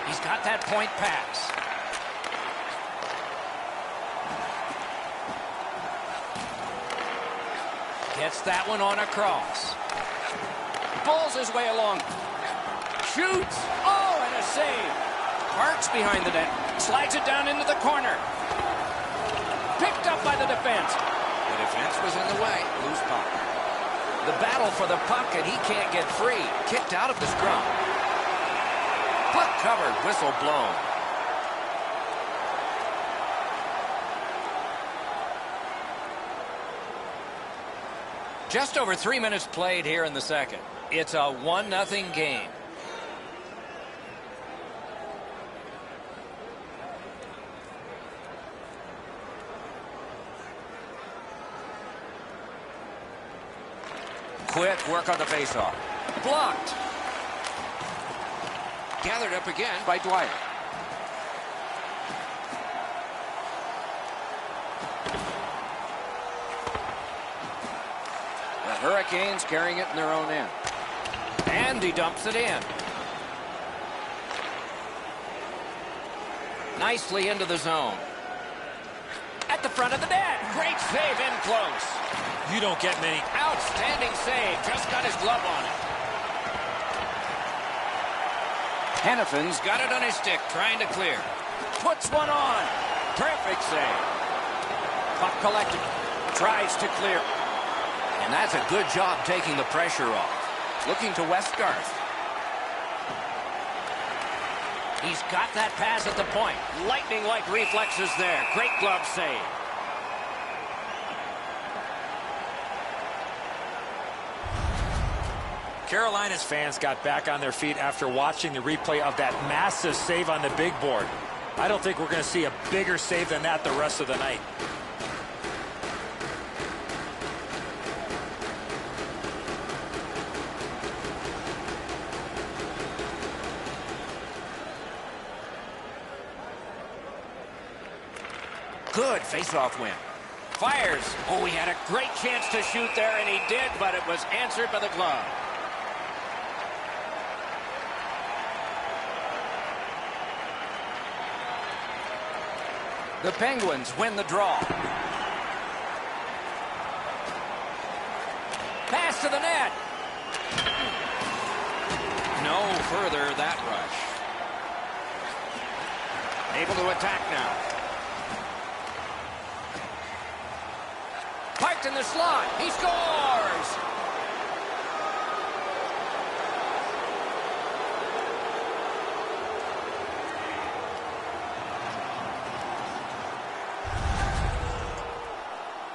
He's got that point pass. Gets that one on a cross. Pulls his way along. Shoots. Oh, and a save. Parks behind the net. Slides it down into the corner. Picked up by the defense. The defense was in the way. Loose puck. The battle for the puck, and he can't get free. Kicked out of the scrum. Puck covered. Whistle blown. Just over 3 minutes played here in the second. It's a 1-0 game. Quick work on the faceoff. Blocked. Gathered up again by Dwyer. The Hurricanes carrying it in their own end. And he dumps it in. Nicely into the zone. At the front of the net. Great save in close. You don't get many. Outstanding save. Just got his glove on it. Hannafin's got it on his stick, trying to clear. Puts one on. Perfect save. Puck collected. Tries to clear. And that's a good job taking the pressure off. Looking to Westgarth. He's got that pass at the point. Lightning-like reflexes there. Great glove save. Carolina's fans got back on their feet after watching the replay of that massive save on the big board. I don't think we're going to see a bigger save than that the rest of the night. Good face-off win. Fires. Oh, he had a great chance to shoot there, and he did, but it was answered by the glove. The Penguins win the draw. Pass to the net. No further that rush. Able to attack now. Parked in the slot. He scores!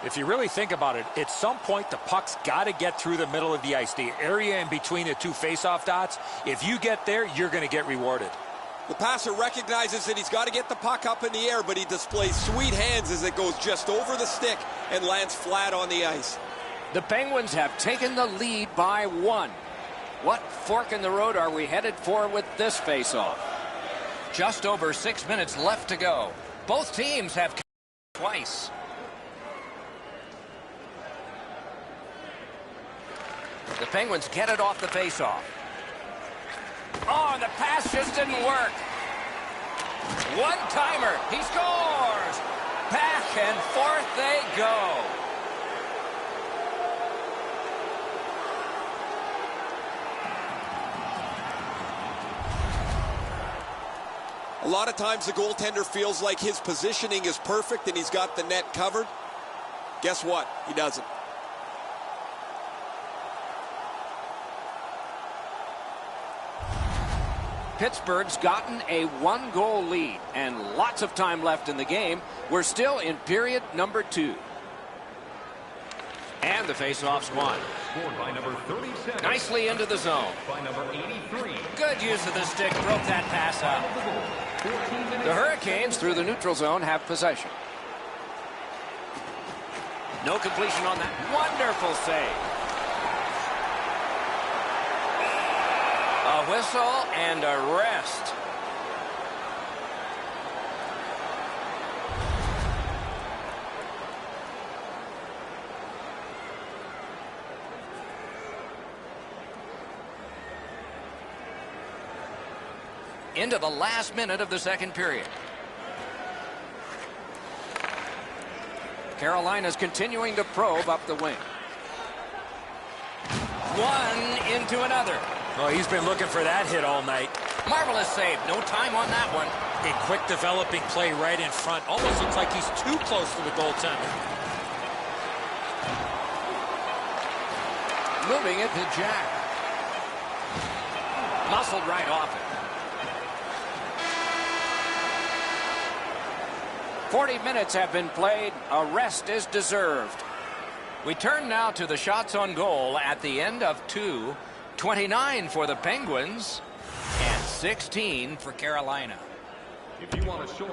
If you really think about it, at some point the puck's got to get through the middle of the ice, the area in between the two face-off dots. If you get there, you're going to get rewarded. The passer recognizes that he's got to get the puck up in the air, but he displays sweet hands as it goes just over the stick and lands flat on the ice. The Penguins have taken the lead by 1. What fork in the road are we headed for with this face-off? Just over 6 minutes left to go. Both teams have twice. The Penguins get it off the faceoff. Oh, and the pass just didn't work. One-timer. He scores. Back and forth they go. A lot of times the goaltender feels like his positioning is perfect and he's got the net covered. Guess what? He doesn't. Pittsburgh's gotten a 1-goal lead and lots of time left in the game. We're still in period number 2. And the face-off's won. Scored by number 37. Nicely into the zone. By number 83. Good use of the stick. Broke that pass up. The Hurricanes through the neutral zone have possession. No completion on that. Wonderful save. A whistle and a rest. Into the last minute of the second period. Carolina's continuing to probe up the wing. One into another. Well, he's been looking for that hit all night. Marvelous save. No time on that one. A quick developing play right in front. Almost looks like he's too close to the goaltender. Moving it to Jack. Muscled right off it. 40 minutes have been played. A rest is deserved. We turn now to the shots on goal at the end of 2. 29 for the Penguins and 16 for Carolina. If you want a short.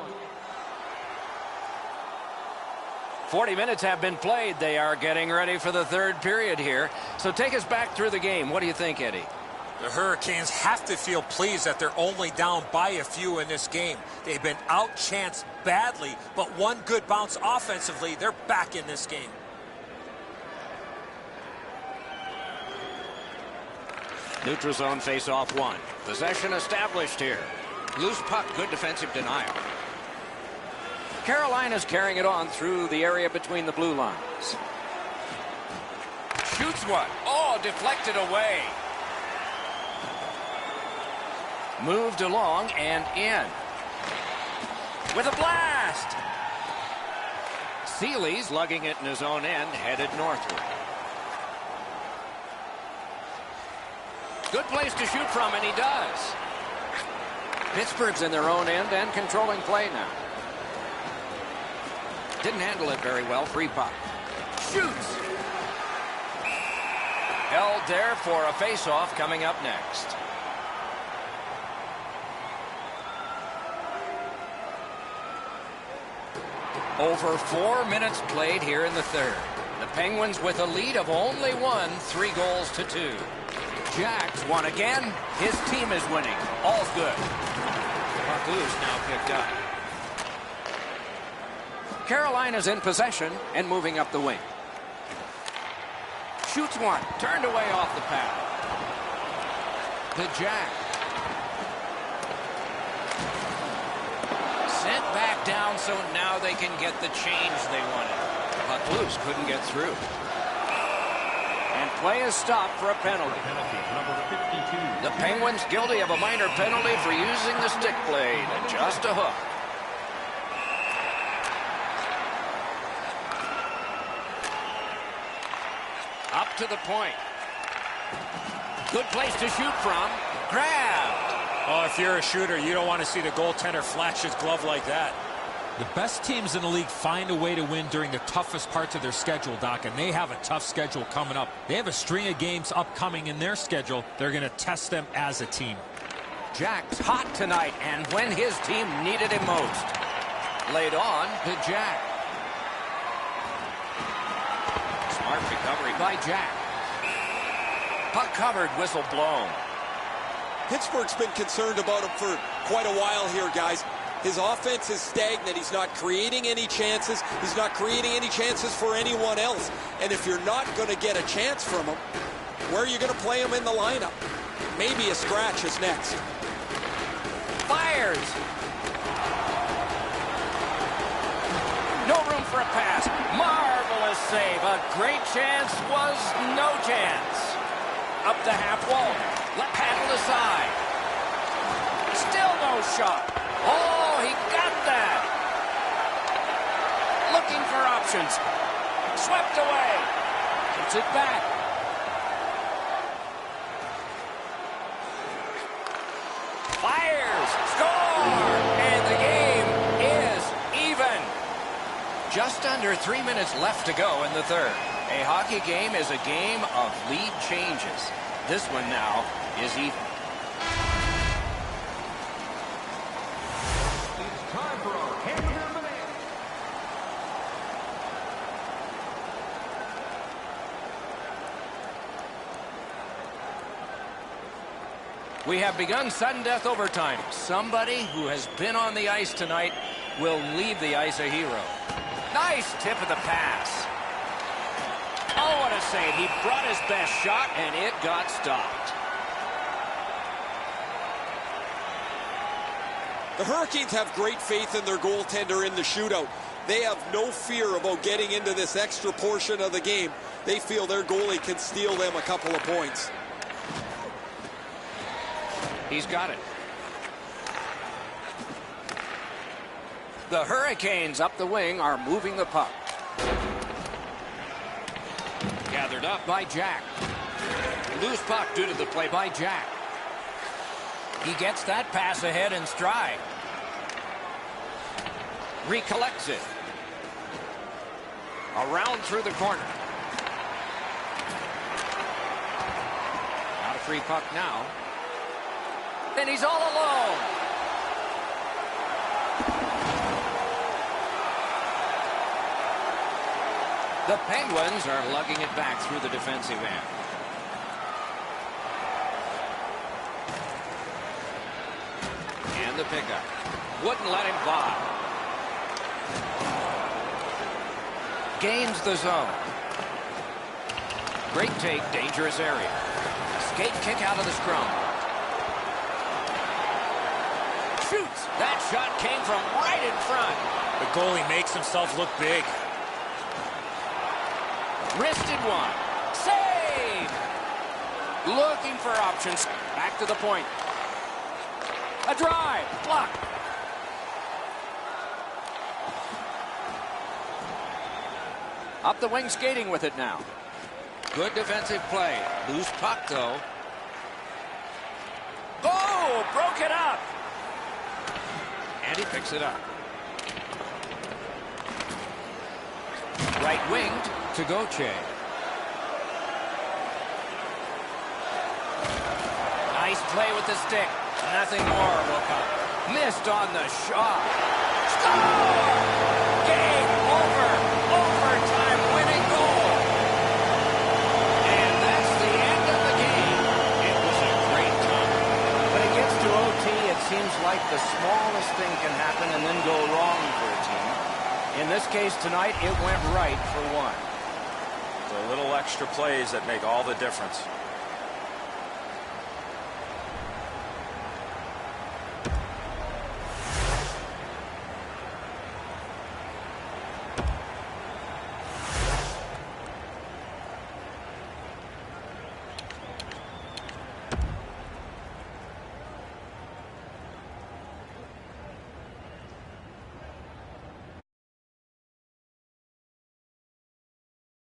40 minutes have been played. They are getting ready for the third period here. So take us back through the game. What do you think, Eddie? The Hurricanes have to feel pleased that they're only down by a few in this game. They've been outchanced badly, but one good bounce offensively, they're back in this game. Neutral zone face-off one. Possession established here. Loose puck, good defensive denial. Carolina's carrying it on through the area between the blue lines. Shoots one. Oh, deflected away. Moved along and in. With a blast. Seeley's lugging it in his own end, headed northward. Good place to shoot from, and he does. Pittsburgh's in their own end and controlling play now. Didn't handle it very well. Free puck. Shoots. Held there for a face-off coming up next. Over 4 minutes played here in the third. The Penguins with a lead of only one, 3-2. Jacks won again. His team is winning. All's good. Puck loose now picked up. Carolina's in possession and moving up the wing. Shoots one. Turned away off the pad. The Jack. Sent back down so now they can get the change they wanted. Puck loose. Couldn't get through. And play is stopped for a penalty. Number 52. The Penguins guilty of a minor penalty for using the stick blade. Just a hook. Up to the point. Good place to shoot from. Grabbed. Oh, if you're a shooter, you don't want to see the goaltender flash his glove like that. The best teams in the league find a way to win during the toughest parts of their schedule, Doc, and they have a tough schedule coming up. They have a string of games upcoming in their schedule. They're going to test them as a team. Jack's hot tonight, and when his team needed him most. Laid on to Jack. Smart recovery by Jack. Puck covered, whistle blown. Pittsburgh's been concerned about him for quite a while here, guys. His offense is stagnant. He's not creating any chances. He's not creating any chances for anyone else. And if you're not going to get a chance from him, where are you going to play him in the lineup? Maybe a scratch is next. Fires. No room for a pass. Marvelous save. A great chance was no chance. Up the half wall. Left handle aside. Still no shot. Oh, he got that. Looking for options. Swept away. Gets it back. Fires. Score. And the game is even. Just under 3 minutes left to go in the third. A hockey game is a game of lead changes. This one now is even. It's time for our Hamburger Banana. We have begun sudden death overtime. Somebody who has been on the ice tonight will leave the ice a hero. Nice tip of the pass. Oh, what a save. He brought his best shot, and it got stopped. The Hurricanes have great faith in their goaltender in the shootout. They have no fear about getting into this extra portion of the game. They feel their goalie can steal them a couple of points. He's got it. The Hurricanes up the wing are moving the puck. Gathered up by Jack. Loose puck due to the play by Jack. He gets that pass ahead in stride. Recollects it. Around through the corner. Not a free puck now. And he's all alone. The Penguins are lugging it back through the defensive end. And the pickup. Wouldn't let him fly. Gains the zone. Great take, dangerous area. Skate kick out of the scrum. Shoots. That shot came from right in front. The goalie makes himself look big. Wristed one. Save! Looking for options. Back to the point. A drive. Blocked. Up the wing skating with it now. Good defensive play. Loose puck, though. Oh! Broke it up. And he picks it up. Right winged to Gauthier. Nice play with the stick. Nothing more will come. Missed on the shot. Score! Game over. Overtime winning goal. And that's the end of the game. It was a great time. When it gets to OT, it seems like the smallest thing can happen and then go wrong for a team. In this case tonight, it went right for one. The little extra plays that make all the difference.